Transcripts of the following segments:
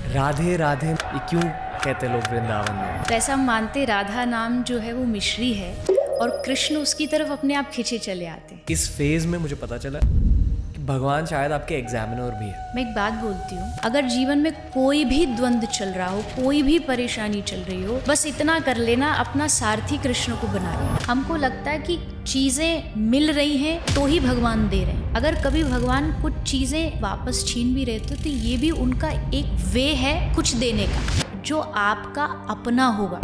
राधे राधे ये क्यों कहते लोग वृंदावन में? तो ऐसा हम मानते राधा नाम जो है वो मिश्री है और कृष्ण उसकी तरफ अपने आप खींचे चले आते हैं। इस फेज में मुझे पता चला कि भगवान शायद आपके एग्जामिनर भी है। मैं एक बात बोलती हूँ, अगर जीवन में कोई भी द्वंद्व चल रहा हो, कोई भी परेशानी चल रही हो, बस इतना कर लेना, अपना सारथी कृष्ण को बना लेना। हमको लगता है कि चीजें मिल रही हैं तो ही भगवान दे रहे हैं। अगर कभी भगवान कुछ चीजें वापस छीन भी रहे तो ये भी उनका एक वे है कुछ देने का। जो आपका अपना होगा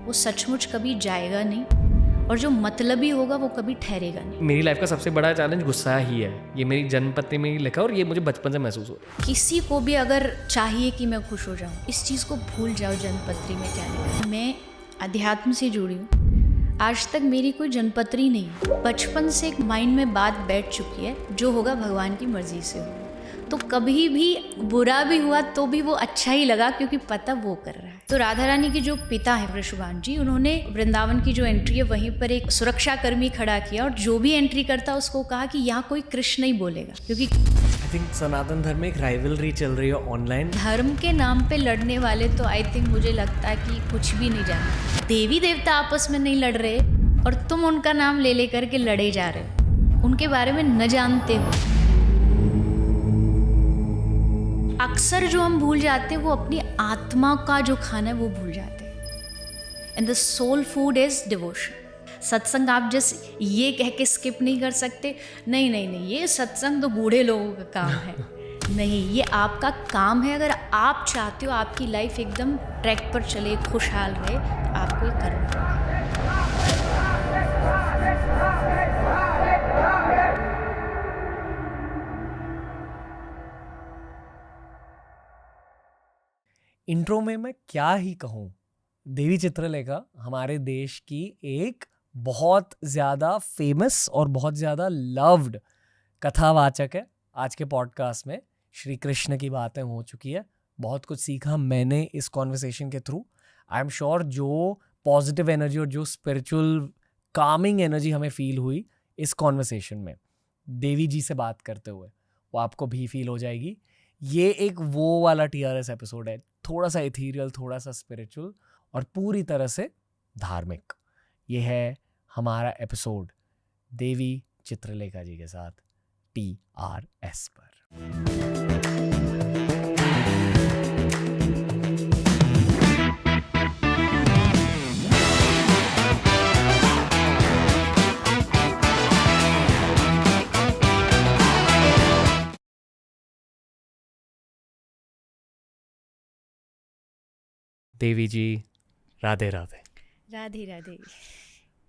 वो सचमुच कभी जाएगा नहीं और जो मतलबी होगा वो कभी ठहरेगा नहीं। मेरी लाइफ का सबसे बड़ा चैलेंज गुस्सा ही है। ये मेरी जन्मपत्री में ही लिखा और ये मुझे बचपन से महसूस हो रहा है। किसी को भी अगर चाहिए कि मैं खुश हो जाऊं, इस चीज़ को भूल जाओ जन्मपत्री में क्या लिखा है। मैं अध्यात्म से जुड़ी हूँ, आज तक मेरी कोई जन्मपत्री नहीं। बचपन से एक माइंड में बात बैठ चुकी है, जो होगा भगवान की मर्जी से होगा। तो कभी भी बुरा भी हुआ तो भी वो अच्छा ही लगा, क्योंकि पता वो कर रहा है। तो राधा रानी के जो पिता है वृषभान जी, उन्होंने वृंदावन की जो एंट्री है वहीं पर एक सुरक्षा कर्मी खड़ा किया और जो भी एंट्री करता उसको कहा कि यहाँ कोई कृष्ण नहीं बोलेगा, क्योंकि आई थिंक सनातन धर्म में एक राइवलरी चल रही है ऑनलाइन। धर्म के नाम पे लड़ने वाले तो आई थिंक मुझे लगता है कि कुछ भी नहीं जानते। देवी देवता आपस में नहीं लड़ रहे और तुम उनका नाम ले लेकर के लड़े जा रहे हो, उनके बारे में न जानते हो। अक्सर जो हम भूल जाते हैं वो अपनी आत्मा का जो खाना है वो भूल जाते हैं। And the soul food is devotion. Satsang आप जस्ट ये कह के स्किप नहीं कर सकते, नहीं नहीं नहीं ये सत्संग तो बूढ़े लोगों का काम है। नहीं, ये आपका काम है। अगर आप चाहते हो आपकी लाइफ एकदम ट्रैक पर चले, खुशहाल रहे, आपको ये करना होगा। इंट्रो में मैं क्या ही कहूँ, देवी चित्रलेखा हमारे देश की एक बहुत ज़्यादा फेमस और बहुत ज़्यादा लव्ड कथावाचक है। आज के पॉडकास्ट में श्री कृष्ण की बातें हो चुकी है, बहुत कुछ सीखा मैंने इस कॉन्वर्सेशन के थ्रू। आई एम श्योर जो पॉजिटिव एनर्जी और जो स्पिरिचुअल कामिंग एनर्जी हमें फील हुई इस कॉन्वर्सेशन में देवी जी से बात करते हुए, वो आपको भी फील हो जाएगी। ये एक वो वाला TRS एपिसोड है, थोड़ा सा इथीरियल, थोड़ा सा स्पिरिचुअल और पूरी तरह से धार्मिक। ये है हमारा एपिसोड देवी चित्रलेखा जी के साथ TRS पर। देवी जी राधे राधे। राधे राधे।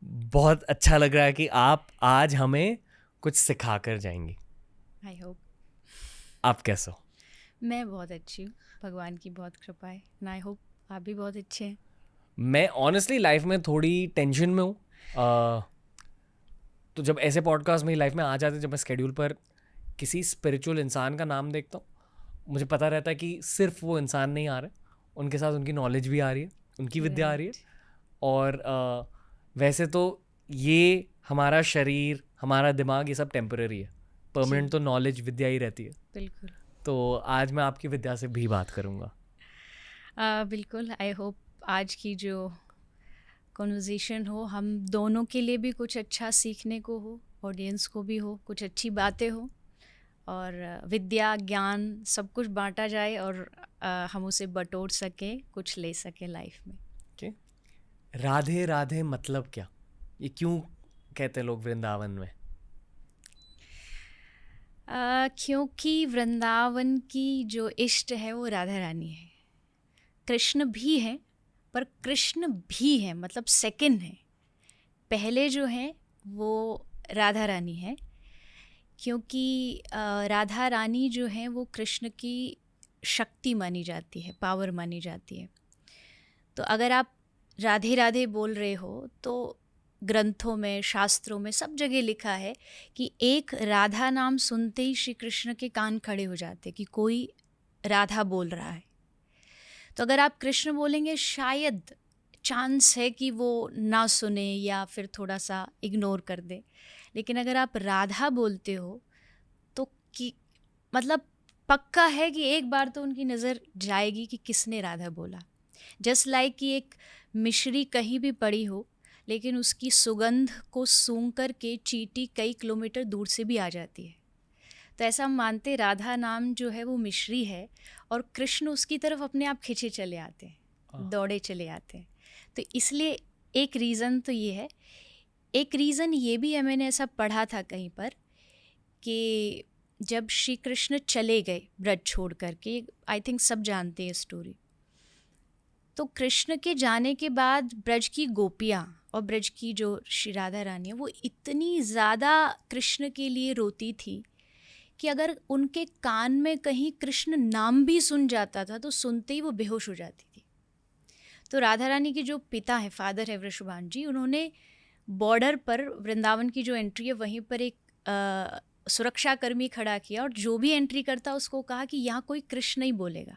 बहुत अच्छा लग रहा है कि आप आज हमें कुछ सिखा कर जाएंगी। I hope. आप कैसे हो? मैं बहुत अच्छी हूँ, भगवान की बहुत कृपा है। एंड आई होप आप भी बहुत अच्छे हैं। मैं ऑनेस्टली लाइफ में थोड़ी टेंशन में हूँ। तो जब ऐसे पॉडकास्ट मेरी लाइफ में आ जाते, जब मैं स्केड्यूल पर किसी स्पिरिचुअल इंसान का नाम देखता हूँ, मुझे पता रहता है कि सिर्फ वो इंसान नहीं आ रहे, उनके साथ उनकी नॉलेज भी आ रही है, उनकी विद्या आ रही है। और वैसे तो ये हमारा शरीर, हमारा दिमाग, ये सब टेम्पररी है। परमानेंट तो नॉलेज, विद्या ही रहती है। बिल्कुल। तो आज मैं आपकी विद्या से भी बात करूँगा। बिल्कुल। आई होप आज की जो कॉन्वर्जेशन हो, हम दोनों के लिए भी कुछ अच्छा सीखने को हो, ऑडियंस को भी हो, कुछ अच्छी बातें हो और विद्या ज्ञान सब कुछ बांटा जाए और हम उसे बटोर सकें, कुछ ले सकें लाइफ में। राधे राधे मतलब क्या? ये क्यों कहते लोग वृंदावन में? क्योंकि वृंदावन की जो इष्ट है वो राधा रानी है। कृष्ण भी है, पर कृष्ण भी है मतलब सेकंड है। पहले जो है वो राधा रानी है, क्योंकि राधा रानी जो है वो कृष्ण की शक्ति मानी जाती है, पावर मानी जाती है। तो अगर आप राधे राधे बोल रहे हो तो ग्रंथों में, शास्त्रों में, सब जगह लिखा है कि एक राधा नाम सुनते ही श्री कृष्ण के कान खड़े हो जाते कि कोई राधा बोल रहा है। तो अगर आप कृष्ण बोलेंगे शायद चांस है कि वो ना सुने या फिर थोड़ा सा इग्नोर कर दे, लेकिन अगर आप राधा बोलते हो तो कि मतलब पक्का है कि एक बार तो उनकी नज़र जाएगी कि किसने राधा बोला। जस्ट लाइक कि एक मिश्री कहीं भी पड़ी हो, लेकिन उसकी सुगंध को सूंघ कर के चींटी कई किलोमीटर दूर से भी आ जाती है। तो ऐसा हम मानते राधा नाम जो है वो मिश्री है, और कृष्ण उसकी तरफ अपने आप खिंचे चले आते हैं, दौड़े चले आते हैं। तो इसलिए एक रीज़न तो ये है। एक रीज़न ये भी है, मैंने ऐसा पढ़ा था कहीं पर, कि जब श्री कृष्ण चले गए ब्रज छोड़ करके, आई थिंक सब जानते हैं स्टोरी, तो कृष्ण के जाने के बाद ब्रज की गोपियाँ और ब्रज की जो श्री राधा रानी है वो इतनी ज़्यादा कृष्ण के लिए रोती थी कि अगर उनके कान में कहीं कृष्ण नाम भी सुन जाता था तो सुनते ही वो बेहोश हो जाती थी। तो राधा रानी के जो पिता हैं, फादर है वृषभान जी, उन्होंने बॉर्डर पर वृंदावन की जो एंट्री है वहीं पर एक सुरक्षा कर्मी खड़ा किया, और जो भी एंट्री करता उसको कहा कि यहाँ कोई कृष्ण नहीं बोलेगा,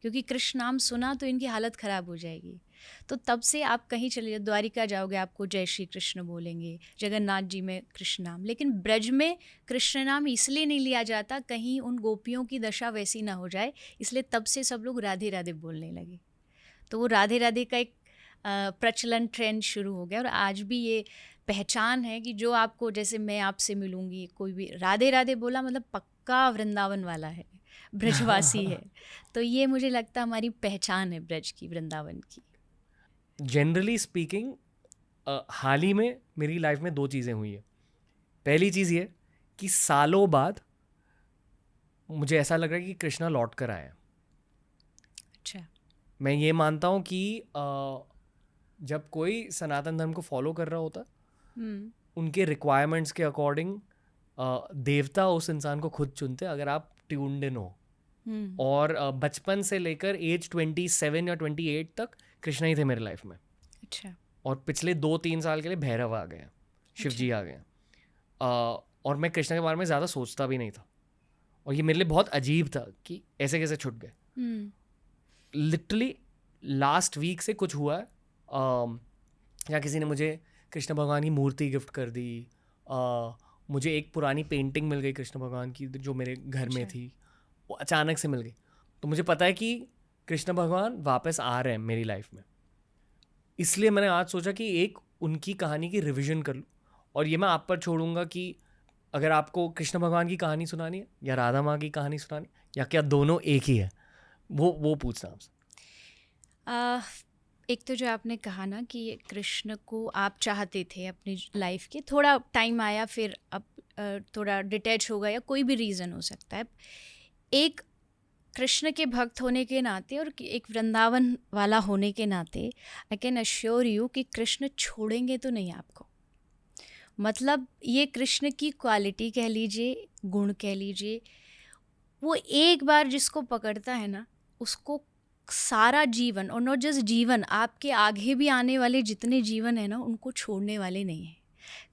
क्योंकि कृष्ण नाम सुना तो इनकी हालत ख़राब हो जाएगी। तो तब से आप कहीं चले जाओ, द्वारिका जाओगे आपको जय श्री कृष्ण बोलेंगे, जगन्नाथ जी में कृष्ण नाम, लेकिन ब्रज में कृष्ण नाम इसलिए नहीं लिया जाता कहीं उन गोपियों की दशा वैसी ना हो जाए, इसलिए तब से सब लोग राधे राधे बोलने लगे। तो वो राधे राधे का एक प्रचलन ट्रेंड शुरू हो गया, और आज भी ये पहचान है कि जो आपको, जैसे मैं आपसे मिलूँगी, कोई भी राधे राधे बोला मतलब पक्का वृंदावन वाला है, ब्रजवासी है। तो ये मुझे लगता है हमारी पहचान है ब्रज की, वृंदावन की। जनरली स्पीकिंग हाल ही में मेरी लाइफ में 2 चीज़ें हुई हैं। पहली चीज़ ये कि सालों बाद मुझे ऐसा लग रहा है कि कृष्णा लौट कर आए हैं। अच्छा। मैं ये मानता हूँ कि जब कोई सनातन धर्म को फॉलो कर रहा होता, उनके रिक्वायरमेंट्स के अकॉर्डिंग देवता उस इंसान को खुद चुनते अगर आप ट्यून्ड इन हो। और बचपन से लेकर एज 27 या 28 तक कृष्णा ही थे मेरे लाइफ में। अच्छा। और पिछले 2-3 साल के लिए भैरव आ गए, शिव जी आ गए। और मैं कृष्णा के बारे में ज़्यादा सोचता भी नहीं था, और ये मेरे लिए बहुत अजीब था कि ऐसे कैसे छूट गए। लिटरली लास्ट वीक से कुछ हुआ है, या किसी ने मुझे कृष्ण भगवान की मूर्ति गिफ्ट कर दी, मुझे एक पुरानी पेंटिंग मिल गई कृष्ण भगवान की जो मेरे घर में थी, वो अचानक से मिल गई। तो मुझे पता है कि कृष्ण भगवान वापस आ रहे हैं मेरी लाइफ में, इसलिए मैंने आज सोचा कि एक उनकी कहानी की रिवीजन कर लूँ। और ये मैं आप पर छोड़ूंगा कि अगर आपको कृष्ण भगवान की कहानी सुनानी है या राधा माँ की कहानी सुनानी, या क्या दोनों एक ही है, वो पूछना आपसे। एक तो जो आपने कहा ना कि कृष्ण को आप चाहते थे अपनी लाइफ के, थोड़ा टाइम आया फिर अब थोड़ा डिटैच हो गया, या कोई भी रीज़न हो सकता है। एक कृष्ण के भक्त होने के नाते और एक वृंदावन वाला होने के नाते आई कैन अश्योर यू कि कृष्ण छोड़ेंगे तो नहीं आपको। मतलब ये कृष्ण की क्वालिटी कह लीजिए, गुण कह लीजिए, वो एक बार जिसको पकड़ता है ना उसको सारा जीवन, और नॉट जस्ट जीवन, आपके आगे भी आने वाले जितने जीवन है ना उनको छोड़ने वाले नहीं हैं।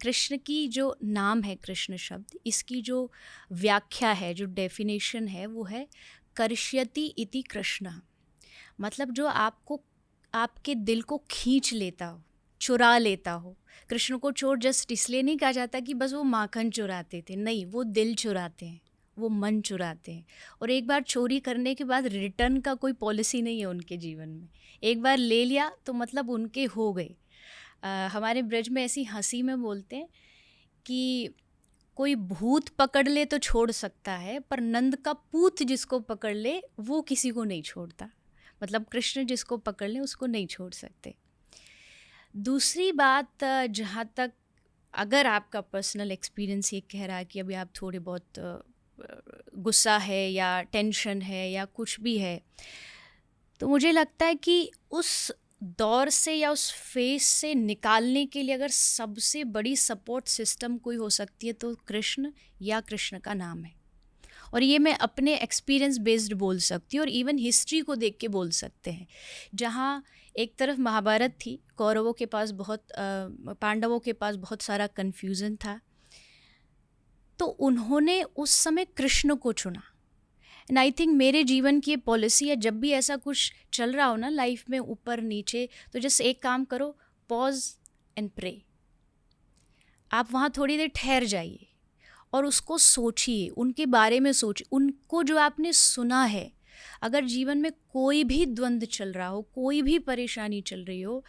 कृष्ण की जो नाम है, कृष्ण शब्द, इसकी जो व्याख्या है, जो डेफिनेशन है, वो है कर्ष्यति इति कृष्ण। मतलब जो आपको, आपके दिल को खींच लेता हो, चुरा लेता हो। कृष्ण को चोर जस्ट इसलिए नहीं कहा जाता कि बस वो माखन चुराते थे, नहीं, वो दिल चुराते हैं, वो मन चुराते हैं। और एक बार चोरी करने के बाद रिटर्न का कोई पॉलिसी नहीं है उनके जीवन में। एक बार ले लिया तो मतलब उनके हो गए। हमारे ब्रज में ऐसी हंसी में बोलते हैं कि कोई भूत पकड़ ले तो छोड़ सकता है, पर नंद का पूत जिसको पकड़ ले वो किसी को नहीं छोड़ता। मतलब कृष्ण जिसको पकड़ ले उसको नहीं छोड़ सकते। दूसरी बात, जहाँ तक अगर आपका पर्सनल एक्सपीरियंस ये कह रहा है कि अभी आप थोड़े बहुत गुस्सा है या टेंशन है या कुछ भी है, तो मुझे लगता है कि उस दौर से या उस फेस से निकालने के लिए अगर सबसे बड़ी सपोर्ट सिस्टम कोई हो सकती है तो कृष्ण या कृष्ण का नाम है। और ये मैं अपने एक्सपीरियंस बेस्ड बोल सकती हूँ, और इवन हिस्ट्री को देख के बोल सकते हैं। जहाँ एक तरफ महाभारत थी, कौरवों के पास बहुत, पांडवों के पास बहुत सारा कन्फ्यूज़न था, तो उन्होंने उस समय कृष्ण को चुना। एंड आई थिंक मेरे जीवन की ये पॉलिसी है, जब भी ऐसा कुछ चल रहा हो ना लाइफ में ऊपर नीचे, तो जस्ट एक काम करो, पॉज एंड प्रे। आप वहाँ थोड़ी देर ठहर जाइए और उसको सोचिए, उनके बारे में सोचिए, उनको जो आपने सुना है। अगर जीवन में कोई भी द्वंद्व चल रहा हो, कोई भी परेशानी चल रही हो,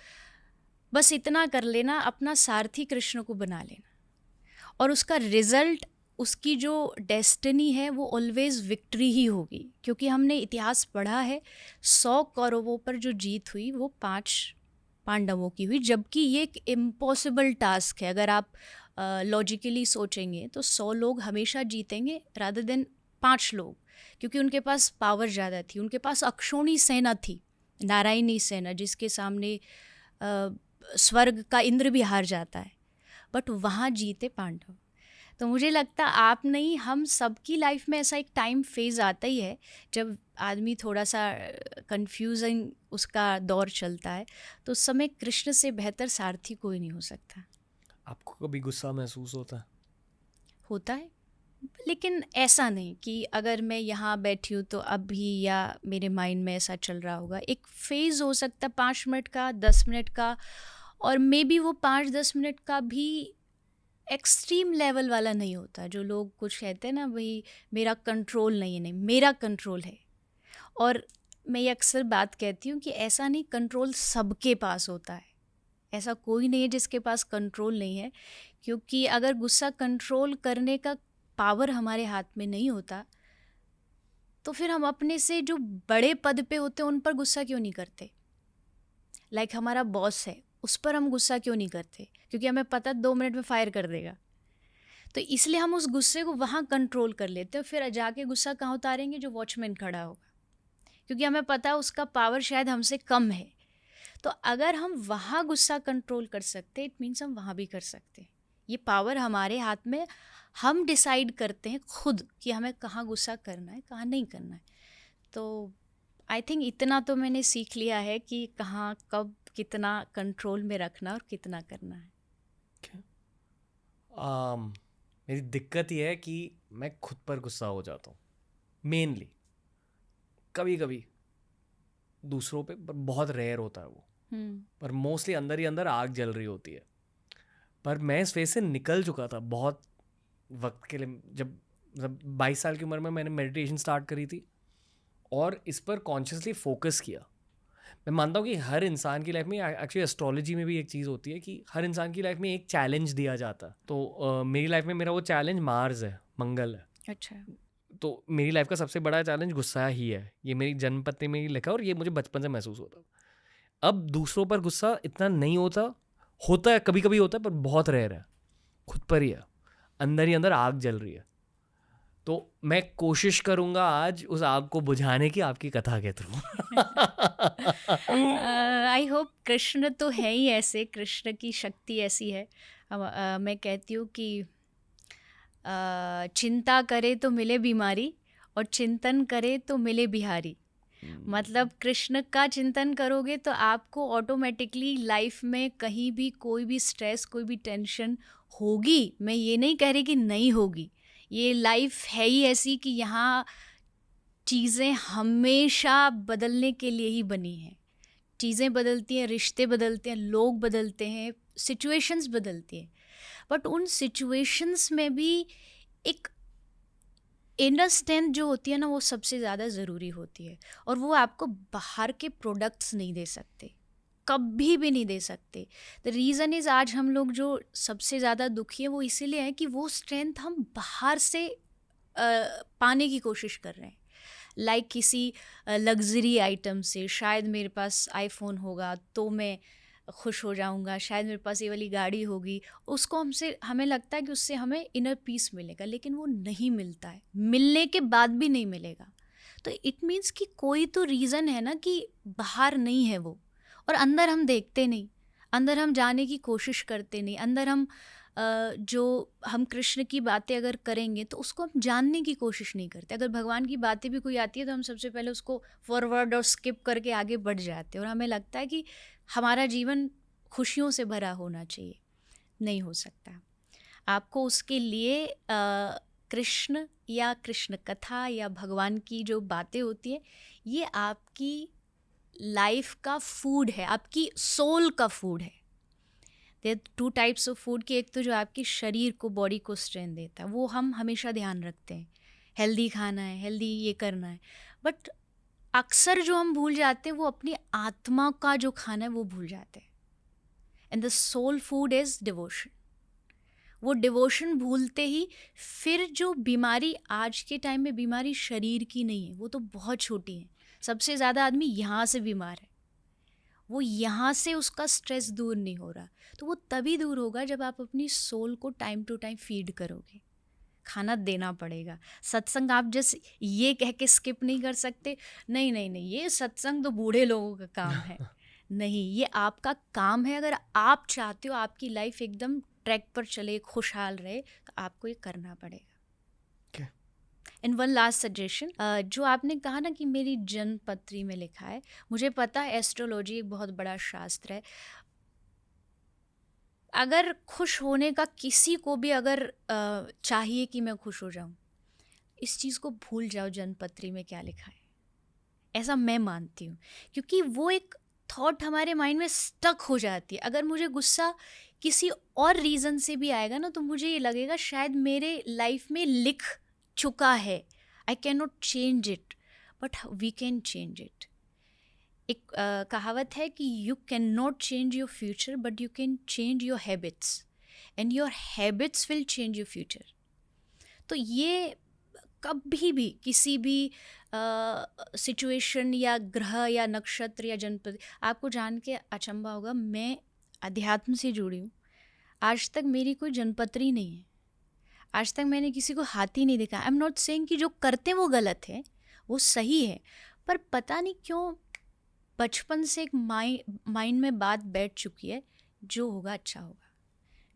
बस इतना कर लेना, अपना सारथी कृष्ण को बना लेना, और उसका रिजल्ट, उसकी जो डेस्टिनी है वो ऑलवेज विक्ट्री ही होगी। क्योंकि हमने इतिहास पढ़ा है, 100 कौरवों पर जो जीत हुई वो 5 पांडवों की हुई, जबकि ये एक इम्पॉसिबल टास्क है। अगर आप लॉजिकली सोचेंगे तो 100 लोग हमेशा जीतेंगे रादर देन 5 लोग, क्योंकि उनके पास पावर ज़्यादा थी, उनके पास अक्षौणी सेना थी, नारायणी सेना, जिसके सामने स्वर्ग का इंद्र भी हार जाता है, बट वहाँ जीते पांडव। तो मुझे लगता आप नहीं, हम सबकी लाइफ में ऐसा एक टाइम फेज़ आता ही है जब आदमी थोड़ा सा कंफ्यूजिंग उसका दौर चलता है, तो उस समय कृष्ण से बेहतर सारथी कोई नहीं हो सकता। आपको कभी गुस्सा महसूस होता है? होता है, लेकिन ऐसा नहीं कि अगर मैं यहाँ बैठी हूँ तो अभी या मेरे माइंड में ऐसा चल रहा होगा। एक फेज़ हो सकता है 5 मिनट का, 10 मिनट का, और मे बी वो 5-10 मिनट का भी एक्सट्रीम लेवल वाला नहीं होता। जो लोग कुछ कहते हैं ना, भाई मेरा कंट्रोल नहीं है, नहीं मेरा कंट्रोल है। और मैं ये अक्सर बात कहती हूँ कि ऐसा नहीं, कंट्रोल सबके पास होता है, ऐसा कोई नहीं है जिसके पास कंट्रोल नहीं है। क्योंकि अगर गुस्सा कंट्रोल करने का पावर हमारे हाथ में नहीं होता, तो फिर हम अपने से जो बड़े पद पे होते हैं उन पर गुस्सा क्यों नहीं करते। लाइक हमारा बॉस है, उस पर हम गुस्सा क्यों नहीं करते, क्योंकि हमें पता 2 मिनट में फायर कर देगा। तो इसलिए हम उस गुस्से को वहाँ कंट्रोल कर लेते हैं, फिर जाके गुस्सा कहाँ उतारेंगे, जो वॉचमैन खड़ा होगा, क्योंकि हमें पता है उसका पावर शायद हमसे कम है। तो अगर हम वहाँ गुस्सा कंट्रोल कर सकते, इट मीन्स हम वहाँ भी कर सकते। ये पावर हमारे हाथ में, हम डिसाइड करते हैं खुद कि हमें कहाँ गुस्सा करना है, कहाँ नहीं करना है। तो आई थिंक इतना तो मैंने सीख लिया है कि कहाँ कब कितना कंट्रोल में रखना और कितना करना है। मेरी दिक्कत ये है कि मैं खुद पर गुस्सा हो जाता हूँ मेनली, कभी कभी दूसरों पे, पर बहुत रेयर होता है वो। पर मोस्टली अंदर ही अंदर आग जल रही होती है। पर मैं इस फेज से निकल चुका था बहुत वक्त के लिए। जब 22 साल की उम्र में मैंने मेडिटेशन स्टार्ट करी थी और इस पर कॉन्शियसली फोकस किया। मैं मानता हूँ कि हर इंसान की लाइफ में, एक्चुअली एस्ट्रोलॉजी में भी एक चीज़ होती है कि हर इंसान की लाइफ में एक चैलेंज दिया जाता है। तो मेरी लाइफ में मेरा वो चैलेंज मार्स है, मंगल है। अच्छा। तो मेरी लाइफ का सबसे बड़ा चैलेंज गुस्सा ही है। ये मेरी जन्म पत्री में ही लिखा है और ये मुझे बचपन से महसूस होता है। अब दूसरों पर गुस्सा इतना नहीं होता है, कभी कभी होता है, पर बहुत रेयर है। खुद पर ही है, अंदर ही अंदर आग जल रही है। तो मैं कोशिश करूंगा आज उस आग को बुझाने की आपकी कथा के थ्रू। आई होप, कृष्ण तो है ही ऐसे, कृष्ण की शक्ति ऐसी है। मैं कहती हूँ कि चिंता करे तो मिले बीमारी, और चिंतन करे तो मिले बिहारी। मतलब कृष्ण का चिंतन करोगे तो आपको ऑटोमेटिकली लाइफ में कहीं भी कोई भी स्ट्रेस, कोई भी टेंशन होगी। मैं ये नहीं कह रही कि नहीं होगी, ये लाइफ है ही ऐसी कि यहाँ चीज़ें हमेशा बदलने के लिए ही बनी हैं। चीज़ें बदलती हैं, रिश्ते बदलते हैं, लोग बदलते हैं, सिचुएशंस बदलती हैं, बट उन सिचुएशंस में भी एक इनर स्ट्रेंथ जो होती है ना, वो सबसे ज़्यादा ज़रूरी होती है। और वो आपको बाहर के प्रोडक्ट्स नहीं दे सकते, कभी भी नहीं दे सकते। द रीज़न इज़, आज हम लोग जो सबसे ज़्यादा दुखी हैं वो इसीलिए है कि वो स्ट्रेंथ हम बाहर से पाने की कोशिश कर रहे हैं। लाइक किसी लग्जरी आइटम से, शायद मेरे पास आईफोन होगा तो मैं खुश हो जाऊंगा, शायद मेरे पास ये वाली गाड़ी होगी, उसको हमें लगता है कि उससे हमें इनर पीस मिलेगा, लेकिन वो नहीं मिलता है, मिलने के बाद भी नहीं मिलेगा। तो इट मीन्स कि कोई तो रीज़न है ना कि बाहर नहीं है वो, और अंदर हम देखते नहीं, अंदर हम जाने की कोशिश करते नहीं, अंदर हम जो हम कृष्ण की बातें अगर करेंगे तो उसको हम जानने की कोशिश नहीं करते। अगर भगवान की बातें भी कोई आती है तो हम सबसे पहले उसको फॉरवर्ड और स्किप करके आगे बढ़ जाते हैं, और हमें लगता है कि हमारा जीवन खुशियों से भरा होना चाहिए। नहीं हो सकता। आपको उसके लिए कृष्ण या कृष्ण कथा या भगवान की जो बातें होती हैं, ये आपकी लाइफ का फूड है, आपकी सोल का फूड है। देयर 2 टाइप्स ऑफ फूड कि एक तो जो आपके शरीर को, बॉडी को स्ट्रेंथ देता है, वो हम हमेशा ध्यान रखते हैं, हेल्दी खाना है, हेल्दी ये करना है, बट अक्सर जो हम भूल जाते हैं वो अपनी आत्मा का जो खाना है वो भूल जाते हैं. And the soul food is devotion. वो डिवोशन भूलते ही फिर जो बीमारी, आज के टाइम में बीमारी शरीर की नहीं है, वो तो बहुत छोटी है. सबसे ज़्यादा आदमी यहाँ से बीमार है, वो यहाँ से उसका स्ट्रेस दूर नहीं हो रहा. तो वो तभी दूर होगा जब आप अपनी सोल को टाइम टू टाइम फीड करोगे. खाना देना पड़ेगा. सत्संग आप जस्ट ये कह के स्किप नहीं कर सकते, नहीं नहीं नहीं ये सत्संग तो बूढ़े लोगों का काम है. नहीं, ये आपका काम है. अगर आप चाहते हो आपकी लाइफ एकदम ट्रैक पर चले, खुशहाल रहे, तो आपको ये करना पड़ेगा. एंड वन लास्ट सजेशन, जो आपने कहा ना कि मेरी जन्म पत्री में लिखा है, मुझे पता है एस्ट्रोलॉजी एक बहुत बड़ा शास्त्र है. अगर खुश होने का किसी को भी अगर चाहिए कि मैं खुश हो जाऊं, इस चीज़ को भूल जाओ जन्म पत्री में क्या लिखा है. ऐसा मैं मानती हूँ, क्योंकि वो एक थॉट हमारे माइंड में स्टक हो जाती है. अगर मुझे गुस्सा किसी और रीज़न से भी आएगा ना, तो मुझे ये लगेगा शायद मेरे लाइफ में लिख चुका है, I can not change it, but we can change it. एक कहावत है कि you can not change your future but you can change your habits, and your habits will change your future. तो ये कभी भी किसी भी सिचुएशन या ग्रह या नक्षत्र या जनपद, आपको जान के अचंभा होगा, मैं अध्यात्म से जुड़ी हूँ, आज तक मेरी कोई जनपत्री नहीं है, आज तक मैंने किसी को हाथी नहीं देखा. आई एम नॉट सेइंग कि जो करते हैं वो गलत है, वो सही है, पर पता नहीं क्यों बचपन से एक माइंड में बात बैठ चुकी है, जो होगा अच्छा होगा,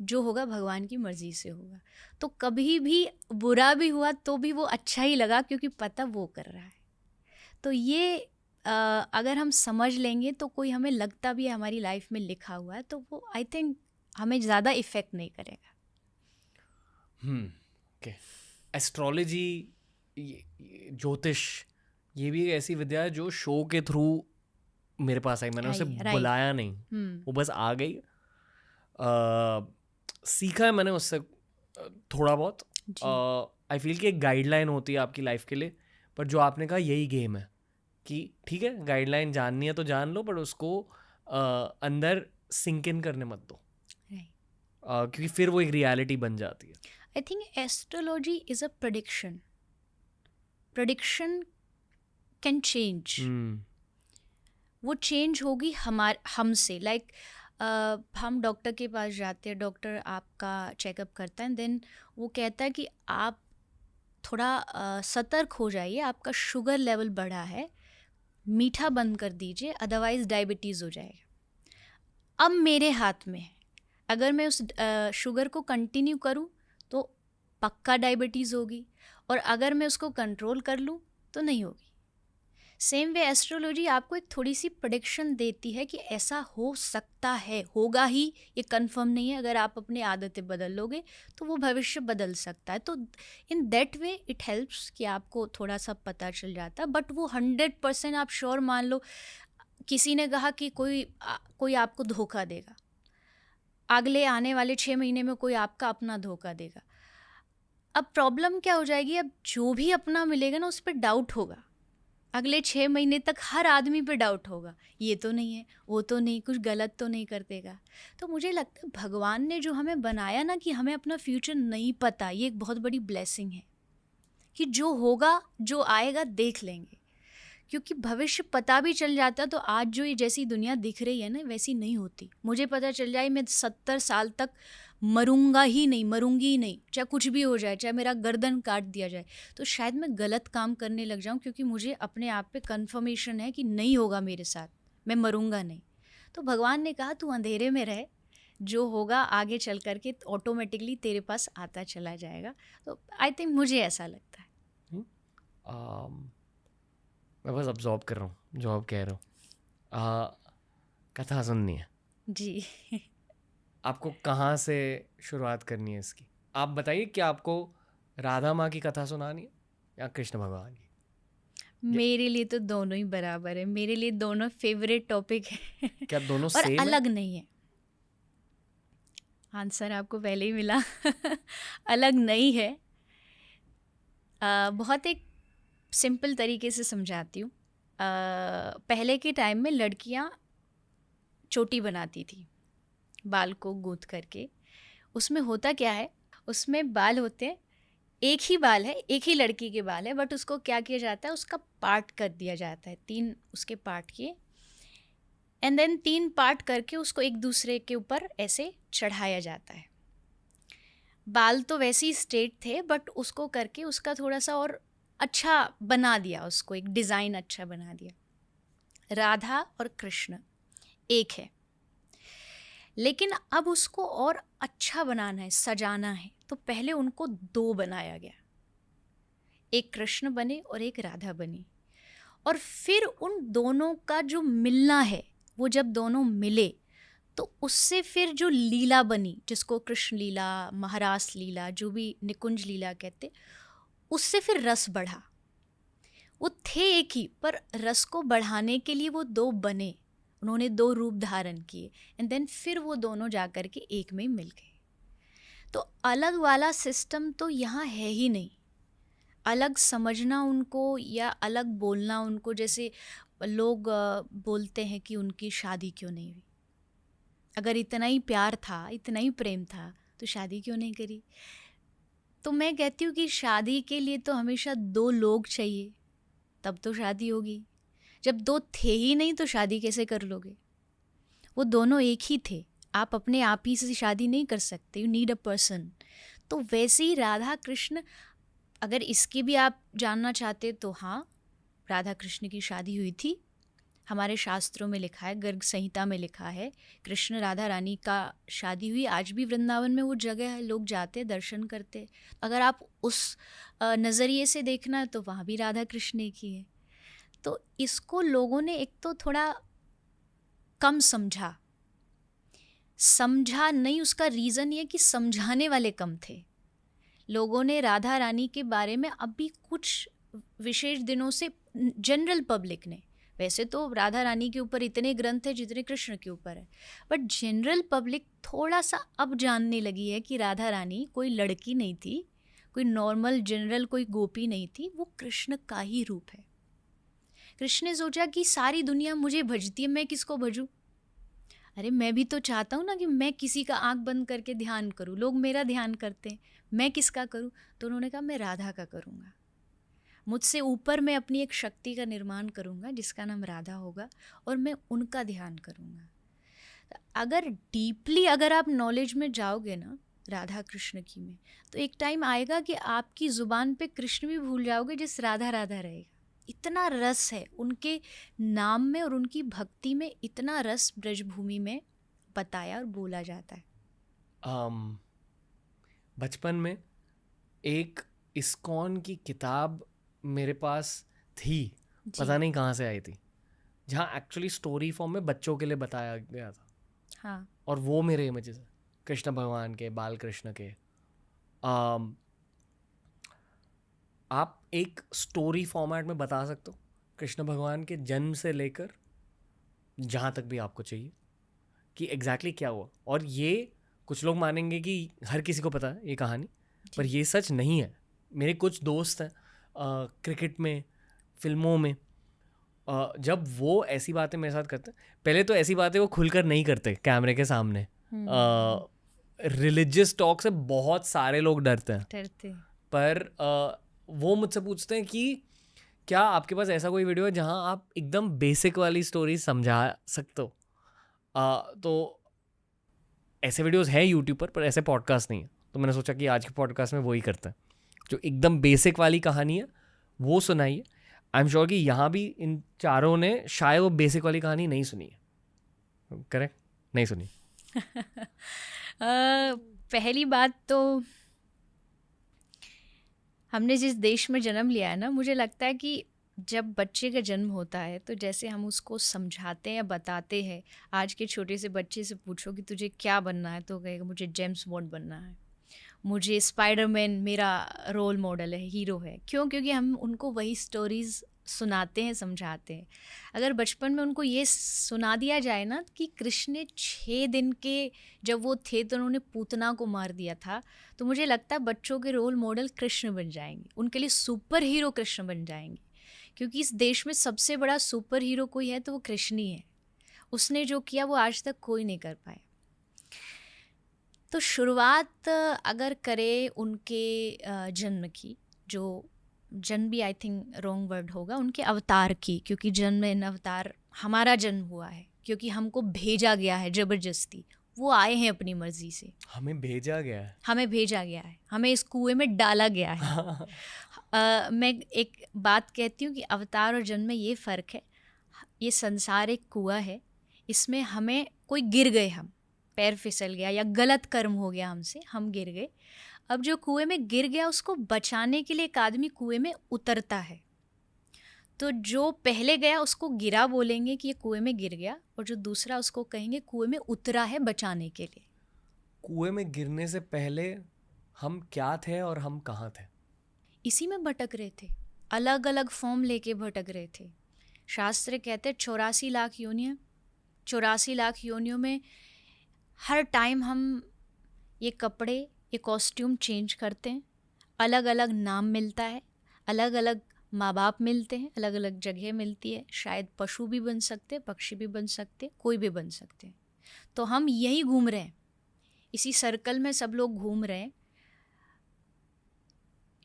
जो होगा भगवान की मर्जी से होगा. तो कभी भी बुरा भी हुआ तो भी वो अच्छा ही लगा, क्योंकि पता वो कर रहा है. तो ये अगर हम समझ लेंगे तो कोई हमें लगता भी है हमारी लाइफ में लिखा हुआ है, तो वो आई थिंक हमें ज़्यादा इफ़ेक्ट नहीं करेगा. ओके. एस्ट्रोलॉजी, ज्योतिष, ये भी एक ऐसी विद्या है जो शो के थ्रू मेरे पास आई. मैंने उसे बुलाया नहीं, वो बस आ गई. सीखा है मैंने उससे थोड़ा बहुत. आई फील कि एक गाइडलाइन होती है आपकी लाइफ के लिए, पर जो आपने कहा यही गेम है कि ठीक है गाइडलाइन जाननी है तो जान लो, पर उसको अंदर सिंक इन करने मत दो, क्योंकि फिर वो एक रियलिटी बन जाती है. I think astrology is a prediction. Prediction can change. वो चेंज होगी हमसे. लाइक हम डॉक्टर के पास जाते हैं, डॉक्टर आपका चेकअप करता है, देन वो कहता है कि आप थोड़ा सतर्क हो जाइए, आपका शुगर लेवल बढ़ा है, मीठा बंद कर दीजिए, अदरवाइज़ डायबिटीज़ हो जाएगा. अब मेरे हाथ में है, अगर मैं उस शुगर को कंटिन्यू करूं तो पक्का डायबिटीज़ होगी, और अगर मैं उसको कंट्रोल कर लूं तो नहीं होगी. सेम वे एस्ट्रोलॉजी आपको एक थोड़ी सी प्रेडिक्शन देती है कि ऐसा हो सकता है, होगा ही, ये कंफर्म नहीं है. अगर आप अपनी आदतें बदल लोगे तो वो भविष्य बदल सकता है. तो in that way it helps कि आपको थोड़ा सा पता चल जाता है. बट वो 100% आप श्योर मान लो, किसी ने कहा कि कोई आपको धोखा देगा, अगले आने वाले 6 महीने में कोई आपका अपना धोखा देगा. अब प्रॉब्लम क्या हो जाएगी, अब जो भी अपना मिलेगा ना उस पर डाउट होगा. अगले 6 महीने तक हर आदमी पे डाउट होगा, ये तो नहीं है, वो तो नहीं, कुछ गलत तो नहीं कर देगा. तो मुझे लगता है भगवान ने जो हमें बनाया ना, कि हमें अपना फ्यूचर नहीं पता, ये एक बहुत बड़ी ब्लेसिंग है. कि जो होगा, जो आएगा देख लेंगे. क्योंकि भविष्य पता भी चल जाता तो आज जो ये जैसी दुनिया दिख रही है ना, वैसी नहीं होती. मुझे पता चल जाए मैं 70 साल तक मरूंगी ही नहीं, चाहे कुछ भी हो जाए, चाहे मेरा गर्दन काट दिया जाए, तो शायद मैं गलत काम करने लग जाऊं, क्योंकि मुझे अपने आप पे कंफर्मेशन है कि नहीं होगा मेरे साथ, मैं मरूंगा नहीं. तो भगवान ने कहा तू अंधेरे में रह, जो होगा आगे चल करके ऑटोमेटिकली तेरे पास आता चला जाएगा. तो आई थिंक मुझे ऐसा लगता है. मैं बस अब्जॉर्ब कर रहा हूँ जो आप कह रहे हो. कथा सुननी है जी. आपको कहाँ से शुरुआत करनी है इसकी? आप बताइए कि आपको राधा माँ की कथा सुनानी है या कृष्ण भगवान की? मेरे लिए तो दोनों ही बराबर है, मेरे लिए दोनों फेवरेट टॉपिक है. क्या दोनों और सेम अलग नहीं है. आंसर आपको पहले ही मिला। अलग नहीं है। बहुत एक सिंपल तरीके से समझाती हूँ। पहले के टाइम में लड़कियाँ चोटी बनाती थी बाल को गूंथ करके। उसमें होता क्या है, उसमें बाल होते हैं, एक ही बाल है, एक ही लड़की के बाल है, बट उसको क्या किया जाता है, उसका पार्ट कर दिया जाता है, 3 उसके पार्ट किए, एंड देन 3 पार्ट करके उसको एक दूसरे के ऊपर ऐसे चढ़ाया जाता है। बाल तो वैसे ही स्ट्रेट थे, बट उसको करके उसका थोड़ा सा और अच्छा बना दिया, उसको एक डिज़ाइन अच्छा बना दिया। राधा और कृष्ण एक है, लेकिन अब उसको और अच्छा बनाना है, सजाना है, तो पहले उनको 2 बनाया गया। एक कृष्ण बने और एक राधा बनी, और फिर उन दोनों का जो मिलना है, वो जब दोनों मिले तो उससे फिर जो लीला बनी, जिसको कृष्ण लीला, महारास लीला, जो भी निकुंज लीला कहते, उससे फिर रस बढ़ा। वो थे एक ही, पर रस को बढ़ाने के लिए वो 2 बने, उन्होंने 2 रूप धारण किए, एंड देन फिर वो दोनों जाकर के एक में मिल गए। तो अलग वाला सिस्टम तो यहाँ है ही नहीं। अलग समझना उनको या अलग बोलना उनको, जैसे लोग बोलते हैं कि उनकी शादी क्यों नहीं हुई। अगर इतना ही प्यार था, इतना ही प्रेम था, तो शादी क्यों नहीं करी? तो मैं कहती हूँ कि शादी के लिए तो हमेशा 2 लोग चाहिए, तब तो शादी होगी। जब 2 थे ही नहीं तो शादी कैसे कर लोगे? वो दोनों एक ही थे, आप अपने आप ही से शादी नहीं कर सकते, यू नीड अ पर्सन। तो वैसे ही राधा कृष्ण, अगर इसकी भी आप जानना चाहते तो हाँ, राधा कृष्ण की शादी हुई थी, हमारे शास्त्रों में लिखा है, गर्ग संहिता में लिखा है, कृष्ण राधा रानी का शादी हुई। आज भी वृंदावन में वो जगह है, लोग जाते दर्शन करते। अगर आप उस नज़रिए से देखना है तो वहाँ भी राधा कृष्ण की है। तो इसको लोगों ने एक तो थोड़ा कम समझा नहीं, उसका रीज़न ये कि समझाने वाले कम थे। लोगों ने राधा रानी के बारे में अभी कुछ विशेष दिनों से, जनरल पब्लिक ने, वैसे तो राधा रानी के ऊपर इतने ग्रंथ हैं जितने कृष्ण के ऊपर है, बट जनरल पब्लिक थोड़ा सा अब जानने लगी है कि राधा रानी कोई लड़की नहीं थी, कोई नॉर्मल जनरल कोई गोपी नहीं थी, वो कृष्ण का ही रूप है। कृष्ण ने सोचा कि सारी दुनिया मुझे भजती है, मैं किसको भजूं? अरे मैं भी तो चाहता हूँ ना कि मैं किसी का आंख बंद करके ध्यान करूँ, लोग मेरा ध्यान करते हैं, मैं किसका करूँ? तो उन्होंने कहा मैं राधा का करूँगा, मुझसे ऊपर मैं अपनी एक शक्ति का निर्माण करूँगा जिसका नाम राधा होगा, और मैं उनका ध्यान करूँगा। अगर डीपली अगर आप नॉलेज में जाओगे ना राधा कृष्ण की में, तो एक टाइम आएगा कि आपकी ज़ुबान पे कृष्ण भी भूल जाओगे, जिस राधा राधा रहेगा। इतना रस है उनके नाम में, और उनकी भक्ति में इतना रस ब्रजभूमि में बताया और बोला जाता है। बचपन में एक इस्कॉन की किताब मेरे पास थी, पता नहीं कहाँ से आई थी, जहाँ एक्चुअली स्टोरी फॉर्म में बच्चों के लिए बताया गया था। हाँ, और वो मेरे इमेजेस है कृष्ण भगवान के, बाल कृष्ण के। आप एक स्टोरी फॉर्मेट में बता सकते हो कृष्ण भगवान के जन्म से लेकर जहाँ तक भी आपको चाहिए कि एग्जैक्टली क्या हुआ? और ये कुछ लोग मानेंगे कि हर किसी को पता है ये कहानी, पर ये सच नहीं है। मेरे कुछ दोस्त हैं क्रिकेट में, फिल्मों में, जब वो ऐसी बातें मेरे साथ करते हैं, पहले तो ऐसी बातें वो खुलकर नहीं करते कैमरे के सामने। रिलीजियस टॉक से बहुत सारे लोग डरते हैं, पर वो मुझसे पूछते हैं कि क्या आपके पास ऐसा कोई वीडियो है जहां आप एकदम बेसिक वाली स्टोरी समझा सकते हो? तो ऐसे वीडियोस हैं यूट्यूब पर ऐसे पॉडकास्ट नहीं है, तो मैंने सोचा कि आज के पॉडकास्ट में वही करते हैं, जो एकदम बेसिक वाली कहानी है वो सुनाइए। आई एम श्योर कि यहाँ भी इन चारों ने शायद वो बेसिक वाली कहानी नहीं सुनी है, करेक्ट? नहीं सुनी। पहली बात तो हमने जिस देश में जन्म लिया है ना, मुझे लगता है कि जब बच्चे का जन्म होता है तो जैसे हम उसको समझाते हैं, बताते हैं। आज के छोटे से बच्चे से पूछो कि तुझे क्या बनना है, तो कहेगा मुझे जेम्स बॉन्ड बनना है, मुझे स्पाइडरमैन मेरा रोल मॉडल है, हीरो है। क्यों? क्योंकि हम उनको वही स्टोरीज़ सुनाते हैं, समझाते हैं। अगर बचपन में उनको ये सुना दिया जाए ना कि कृष्ण ने 6 दिन के जब वो थे तो उन्होंने पूतना को मार दिया था, तो मुझे लगता है बच्चों के रोल मॉडल कृष्ण बन जाएंगे, उनके लिए सुपर हीरो कृष्ण बन जाएंगे। क्योंकि इस देश में सबसे बड़ा सुपर हीरो कोई है तो वो कृष्ण ही है। उसने जो किया वो आज तक कोई नहीं कर पाया। तो शुरुआत अगर करें उनके जन्म की, जो जन्म भी आई थिंक रॉन्ग वर्ड होगा, उनके अवतार की, क्योंकि जन्म इन अवतार हमारा जन्म हुआ है क्योंकि हमको भेजा गया है ज़बरदस्ती। वो आए हैं अपनी मर्जी से, हमें भेजा गया है, हमें भेजा गया है, हमें इस कुएं में डाला गया है। मैं एक बात कहती हूँ कि अवतार और जन्म में ये फ़र्क है। ये संसार एक कुआं है, इसमें हमें कोई गिर गए, हम पैर फिसल गया या गलत कर्म हो गया हमसे, हम गिर गए। अब जो कुएं में गिर गया उसको बचाने के लिए एक आदमी कुएं में उतरता है। तो जो पहले गया उसको गिरा बोलेंगे कि ये कुएं में गिर गया, और जो दूसरा उसको कहेंगे कुएं में उतरा है बचाने के लिए। कुएं में गिरने से पहले हम क्या थे और हम कहाँ थे? इसी में भटक रहे थे, अलग अलग फॉर्म लेके भटक रहे थे। शास्त्र कहते 84 लाख योनियाँ, 84 लाख योनियों में हर टाइम हम ये कपड़े, ये कॉस्ट्यूम चेंज करते हैं, अलग अलग नाम मिलता है, अलग अलग माँ बाप मिलते हैं, अलग अलग जगह मिलती है। शायद पशु भी बन सकते, पक्षी भी बन सकते, कोई भी बन सकते। तो हम यही घूम रहे हैं, इसी सर्कल में सब लोग घूम रहे हैं।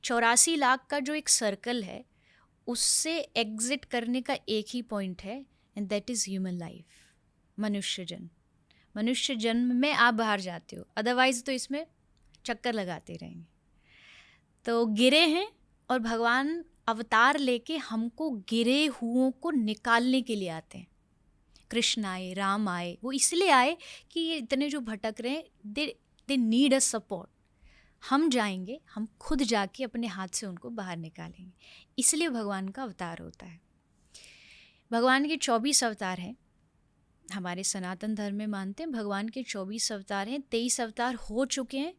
84 लाख का जो एक सर्कल है उससे एग्जिट करने का एक ही पॉइंट है, and that is human life, मनुष्य जन्म। मनुष्य जन्म में आप बाहर जाते हो, अदरवाइज तो इसमें चक्कर लगाते रहेंगे। तो गिरे हैं और भगवान अवतार लेके हमको गिरे हुओं को निकालने के लिए आते हैं। कृष्ण आए, राम आए, वो इसलिए आए कि ये इतने जो भटक रहे हैं, दे नीड अ सपोर्ट। हम जाएंगे, हम खुद जाके अपने हाथ से उनको बाहर निकालेंगे, इसलिए भगवान का अवतार होता है। भगवान के 24 अवतार हैं, हमारे सनातन धर्म में मानते हैं भगवान के 24 अवतार हैं। 23 अवतार हो चुके हैं,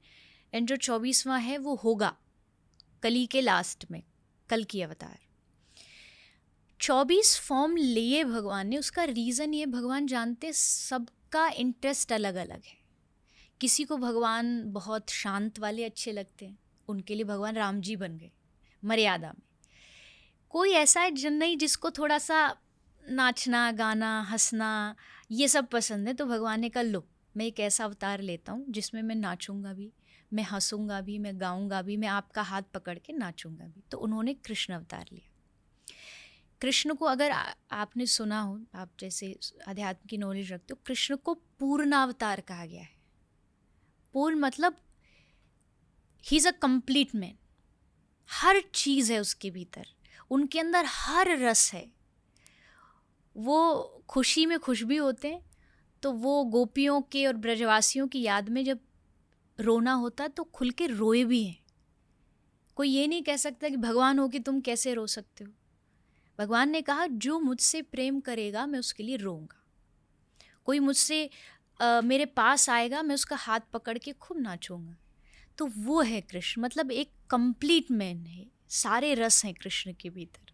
एंड जो 24वां है वो होगा कली के लास्ट में, कल की अवतार। 24 फॉर्म लिए भगवान ने, उसका रीज़न ये भगवान जानते सबका इंटरेस्ट अलग अलग है। किसी को भगवान बहुत शांत वाले अच्छे लगते हैं, उनके लिए भगवान राम जी बन गए मर्यादा में। कोई ऐसा है जन नहीं जिसको थोड़ा सा नाचना, गाना, हंसना ये सब पसंद है, तो भगवान ने कहा लो मैं एक ऐसा अवतार लेता हूँ जिसमें मैं नाचूंगा भी, मैं हंसूंगा भी, मैं गाऊंगा भी, मैं आपका हाथ पकड़ के नाचूंगा भी। तो उन्होंने कृष्ण अवतार लिया। कृष्ण को अगर आपने सुना हो, आप जैसे अध्यात्म की नॉलेज रखते हो, कृष्ण को पूर्णावतार कहा गया है। पूर्ण मतलब he is a complete man, हर चीज़ है उसके भीतर, उनके अंदर हर रस है। वो खुशी में खुश भी होते हैं, तो वो गोपियों के और ब्रजवासियों की याद में जब रोना होता तो खुल के रोए भी हैं। कोई ये नहीं कह सकता कि भगवान हो कि तुम कैसे रो सकते हो। भगवान ने कहा जो मुझसे प्रेम करेगा मैं उसके लिए रोऊंगा, कोई मुझसे मेरे पास आएगा मैं उसका हाथ पकड़ के खूब नाचूंगा। तो वो है कृष्ण, मतलब एक कंप्लीट मैन है, सारे रस हैं कृष्ण के भीतर।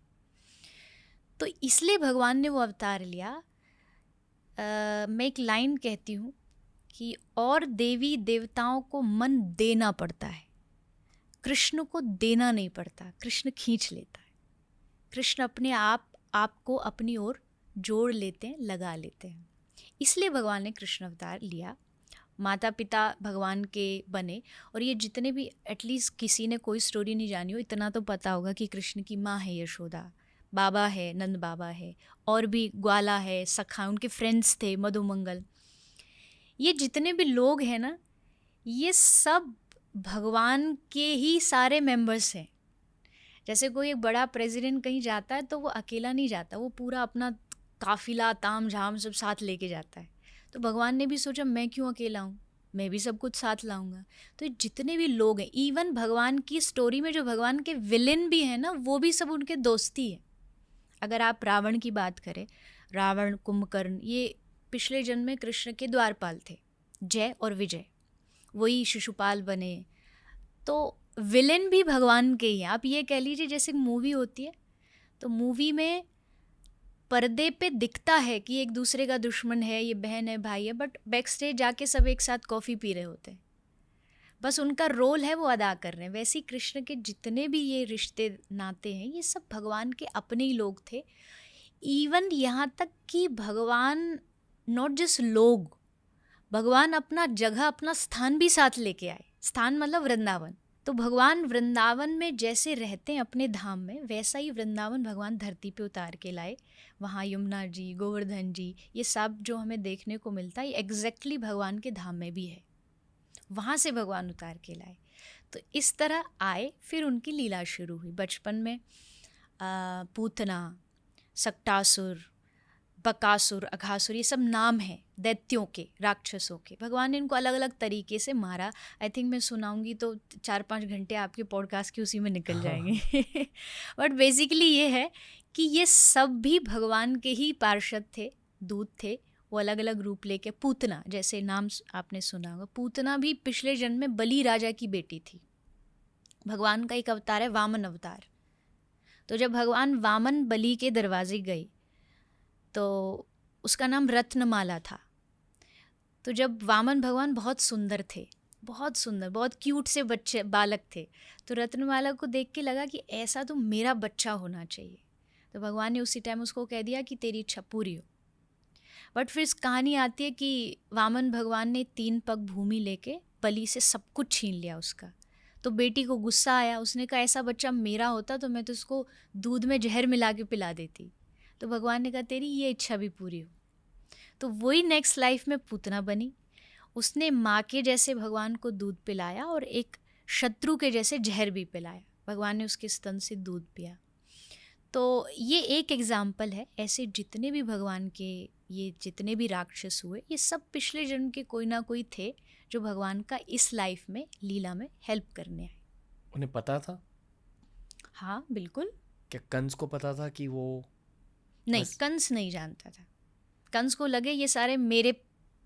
तो इसलिए भगवान ने वो अवतार लिया। मैं एक लाइन कहती हूँ कि और देवी देवताओं को मन देना पड़ता है, कृष्ण को देना नहीं पड़ता, कृष्ण खींच लेता है। कृष्ण अपने आप को अपनी ओर जोड़ लेते हैं, लगा लेते हैं। इसलिए भगवान ने कृष्ण अवतार लिया। माता पिता भगवान के बने, और ये जितने भी, एटलीस्ट किसी ने कोई स्टोरी नहीं जानी हो, इतना तो पता होगा कि कृष्ण की माँ है यशोदा, बाबा है नंद बाबा है, और भी ग्वाला है, सखा, उनके फ्रेंड्स थे मधुमंगल। ये जितने भी लोग हैं ना, ये सब भगवान के ही सारे मेंबर्स हैं। जैसे कोई एक बड़ा प्रेसिडेंट कहीं जाता है तो वो अकेला नहीं जाता, वो पूरा अपना काफिला ताम झाम सब साथ लेके जाता है। तो भगवान ने भी सोचा मैं क्यों अकेला हूँ, मैं भी सब कुछ साथ लाऊंगा। तो जितने भी लोग हैं, इवन भगवान की स्टोरी में जो भगवान के विलेन भी हैं ना, वो भी सब उनके दोस्ती है। अगर आप रावण की बात करें, रावण, कुंभकर्ण, ये पिछले जन्म में कृष्ण के द्वारपाल थे, जय और विजय, वही शिशुपाल बने। तो विलेन भी भगवान के ही हैं। आप ये कह लीजिए जैसे मूवी होती है तो मूवी में पर्दे पे दिखता है कि एक दूसरे का दुश्मन है, ये बहन है, भाई है, बट बैक स्टेज जाके सब एक साथ कॉफ़ी पी रहे होते हैं, बस उनका रोल है वो अदा कर रहे हैं। वैसे ही कृष्ण के जितने भी ये रिश्ते नाते हैं, ये सब भगवान के अपने ही लोग थे। इवन यहाँ तक कि भगवान नॉट जस्ट लोग, भगवान अपना जगह, अपना स्थान भी साथ लेके आए। स्थान मतलब वृंदावन। तो भगवान वृंदावन में जैसे रहते हैं अपने धाम में, वैसा ही वृंदावन भगवान धरती पे उतार के लाए। वहाँ यमुना जी, गोवर्धन जी, ये सब जो हमें देखने को मिलता है, ये एग्जैक्टली भगवान के धाम में भी है। वहाँ से भगवान उतार के लाए। तो इस तरह आए, फिर उनकी लीला शुरू हुई। बचपन में पूतना, सक्टासुर, बकासुर, अघासुर, ये सब नाम हैं दैत्यों के, राक्षसों के। भगवान ने इनको अलग अलग तरीके से मारा। आई थिंक मैं सुनाऊंगी तो 4-5 घंटे आपके पॉडकास्ट के उसी में निकल जाएंगे। बट बेसिकली ये है कि ये सब भी भगवान के ही पार्षद थे, दूत थे। वो अलग अलग रूप लेके, पूतना जैसे नाम आपने सुना होगा, पूतना भी पिछले जन्म में बलि राजा की बेटी थी। भगवान का एक अवतार है वामन अवतार। तो जब भगवान वामन बलि के दरवाजे गए तो उसका नाम रत्नमाला था। तो जब वामन भगवान बहुत सुंदर थे, बहुत सुंदर, बहुत क्यूट से बच्चे बालक थे, तो रत्नमाला को देख के लगा कि ऐसा तो मेरा बच्चा होना चाहिए। तो भगवान ने उसी टाइम उसको कह दिया कि तेरी इच्छा पूरी हो। बट फिर इस कहानी आती है कि वामन भगवान ने 3 पग भूमि लेके बलि से सब कुछ छीन लिया उसका। तो बेटी को गुस्सा आया, उसने कहा ऐसा बच्चा मेरा होता तो मैं तो उसको दूध में जहर मिला के पिला देती। तो भगवान ने कहा तेरी ये इच्छा भी पूरी हो। तो वही नेक्स्ट लाइफ में पूतना बनी। उसने माँ के जैसे भगवान को दूध पिलाया और एक शत्रु के जैसे जहर भी पिलाया। भगवान ने उसके स्तन से दूध पिया। तो ये एक एग्जाम्पल है। ऐसे जितने भी भगवान के ये जितने भी राक्षस हुए, ये सब पिछले जन्म के कोई ना कोई थे जो भगवान का इस लाइफ में लीला में हेल्प करने आए। उन्हें पता था? हाँ बिल्कुल। क्या कंस को पता था कि वो? नहीं, कंस नहीं जानता था। कंस को लगे ये सारे मेरे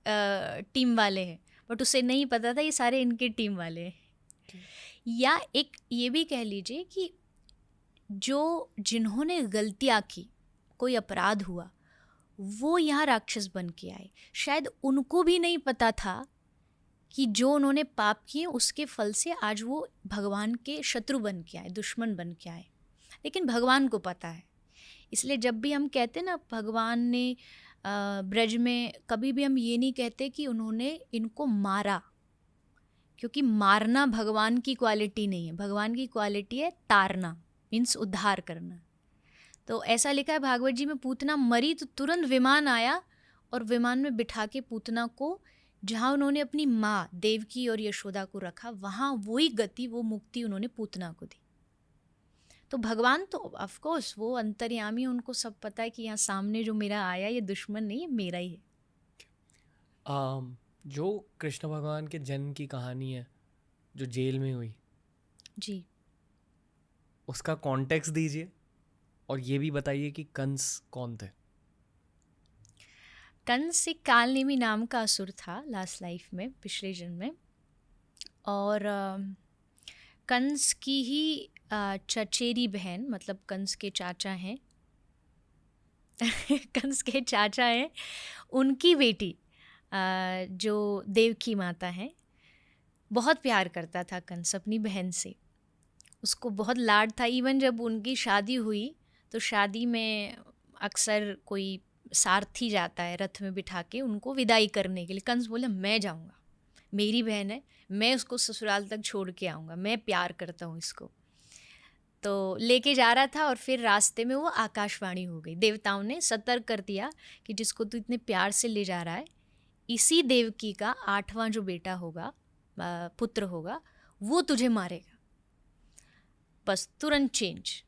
टीम वाले हैं, बट उसे नहीं पता था ये सारे इनके टीम वाले हैं। या एक ये भी कह लीजिए कि जो जिन्होंने गलतियाँ की, कोई अपराध हुआ, वो यहाँ राक्षस बन के आए। शायद उनको भी नहीं पता था कि जो उन्होंने पाप किए उसके फल से आज वो भगवान के शत्रु बन के आए, दुश्मन बन के आए। लेकिन भगवान को पता है। इसलिए जब भी हम कहते ना भगवान ने ब्रज में, कभी भी हम ये नहीं कहते कि उन्होंने इनको मारा, क्योंकि मारना भगवान की क्वालिटी नहीं है। भगवान की क्वालिटी है तारना, मीन्स उद्धार करना। तो ऐसा लिखा है भागवत जी में, पूतना मरी तो तुरंत विमान आया और विमान में बिठा के पूतना को जहाँ उन्होंने अपनी माँ देवकी और यशोदा को रखा, वहाँ वही गति, वो मुक्ति उन्होंने पूतना को दी। तो भगवान तो ऑफ कोर्स वो अंतर्यामी, उनको सब पता है कि यहाँ सामने जो मेरा आया ये दुश्मन नहीं है, मेरा ही है। जो कृष्ण भगवान के जन्म की कहानी है जो जेल में हुई जी, उसका कॉन्टेक्स्ट दीजिए और ये भी बताइए कि कंस कौन थे। कंस एक कालनेमी नाम का असुर था लास्ट लाइफ में, पिछले जन्म में। और कंस की ही चचेरी बहन, मतलब कंस के चाचा हैं कंस के चाचा हैं, उनकी बेटी जो देवकी माता हैं, बहुत प्यार करता था कंस अपनी बहन से। उसको बहुत लाड था। इवन जब उनकी शादी हुई तो शादी में अक्सर कोई सारथी जाता है रथ में बिठा के उनको विदाई करने के लिए। कंस बोले मैं जाऊंगा, मेरी बहन है, मैं उसको ससुराल तक छोड़ के आऊँगा, मैं प्यार करता हूँ इसको। तो लेके जा रहा था और फिर रास्ते में वो आकाशवाणी हो गई। देवताओं ने सतर्क कर दिया कि जिसको तू इतने प्यार से ले जा रहा है, इसी देवकी का 8वां जो बेटा होगा, पुत्र होगा, वो तुझे मारेगा। बस तुरंत चेंज।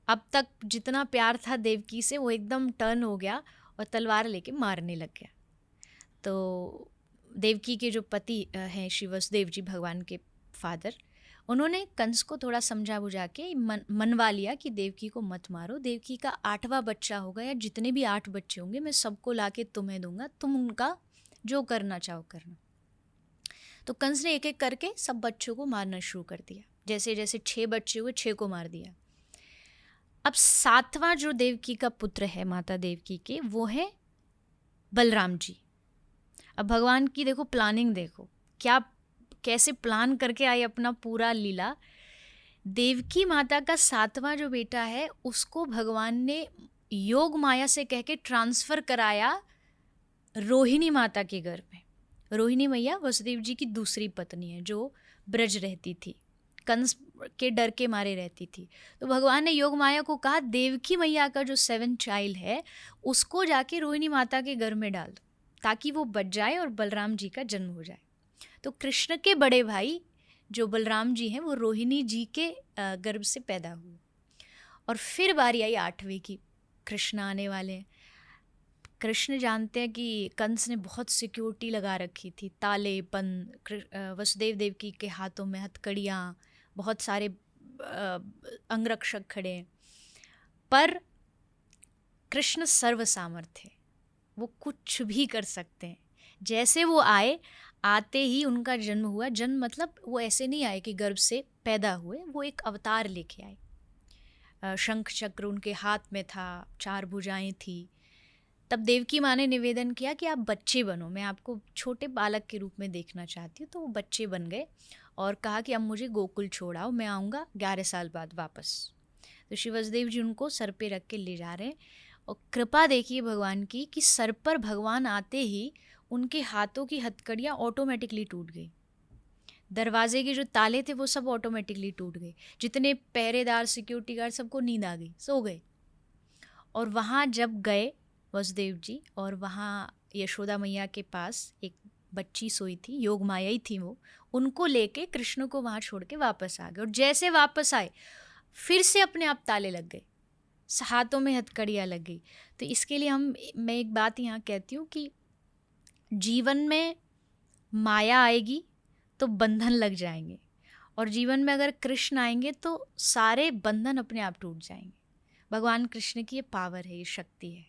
अब तक जितना प्यार था देवकी से वो एकदम टर्न हो गया और तलवार लेके मारने लग गया। तो देवकी के जो पति हैं श्री वसुदेव जी, भगवान के फादर, उन्होंने कंस को थोड़ा समझा बुझा के मनवा लिया कि देवकी को मत मारो। देवकी का 8वां बच्चा होगा या जितने भी 8 बच्चे होंगे मैं सबको लाके तुम्हें दूंगा, तुम उनका जो करना चाहो करना। तो कंस ने एक एक करके सब बच्चों को मारना शुरू कर दिया। जैसे जैसे 6 बच्चे हुए 6 को मार दिया। अब सातवां जो देवकी का पुत्र है माता देवकी के, वो है बलराम जी। अब भगवान की देखो प्लानिंग, देखो क्या कैसे प्लान करके आई अपना पूरा लीला। देवकी माता का सातवां जो बेटा है उसको भगवान ने योग माया से कह के ट्रांसफर कराया रोहिणी माता के घर में। रोहिणी मैया वसुदेव जी की दूसरी पत्नी है जो ब्रज रहती थी, कंस के डर के मारे रहती थी। तो भगवान ने योग माया को कहा देवकी मैया का जो 7 चाइल्ड है उसको जाके रोहिणी माता के घर में डाल दो ताकि वो बच जाए और बलराम जी का जन्म हो जाए। तो कृष्ण के बड़े भाई जो बलराम जी हैं वो रोहिणी जी के गर्भ से पैदा हुए। और फिर बारी आई 8वें की, कृष्ण आने वाले हैं। कृष्ण जानते हैं कि कंस ने बहुत सिक्योरिटी लगा रखी थी, ताले बंद, वसुदेव देवकी के हाथों में हथकड़ियाँ, बहुत सारे अंगरक्षक खड़े हैं। पर कृष्ण सर्व सामर्थ्य, वो कुछ भी कर सकते हैं। जैसे वो आए, आते ही उनका जन्म हुआ। जन्म मतलब वो ऐसे नहीं आए कि गर्भ से पैदा हुए, वो एक अवतार लेके आए। शंख चक्र उनके हाथ में था, 4 भुजाएं थी। तब देवकी माँ ने निवेदन किया कि आप बच्चे बनो, मैं आपको छोटे बालक के रूप में देखना चाहती हूँ। तो वो बच्चे बन गए और कहा कि अब मुझे गोकुल छोड़ाओ, मैं आऊँगा 11 साल बाद वापस। तो श्री वसुदेव जी उनको सर पे रख के ले जा रहे हैं। और कृपा देखिए भगवान की कि सर पर भगवान आते ही उनके हाथों की हथकड़ियाँ ऑटोमेटिकली टूट गई। दरवाजे के जो ताले थे वो सब ऑटोमेटिकली टूट गए। जितने पहरेदार, सिक्योरिटी गार्ड, सबको नींद आ गई, सो गए। और वहाँ जब गए वसुदेव जी, और वहाँ यशोदा मैया के पास एक बच्ची सोई थी, योग माया ही थी वो, उनको लेके कृष्ण को वहाँ छोड़ के वापस आ गए। और जैसे वापस आए फिर से अपने आप ताले लग गए, हाथों में हथकड़ियाँ लग गई। तो इसके लिए मैं एक बात यहाँ कहती हूँ कि जीवन में माया आएगी तो बंधन लग जाएंगे, और जीवन में अगर कृष्ण आएंगे तो सारे बंधन अपने आप टूट जाएंगे। भगवान कृष्ण की ये पावर है, ये शक्ति है।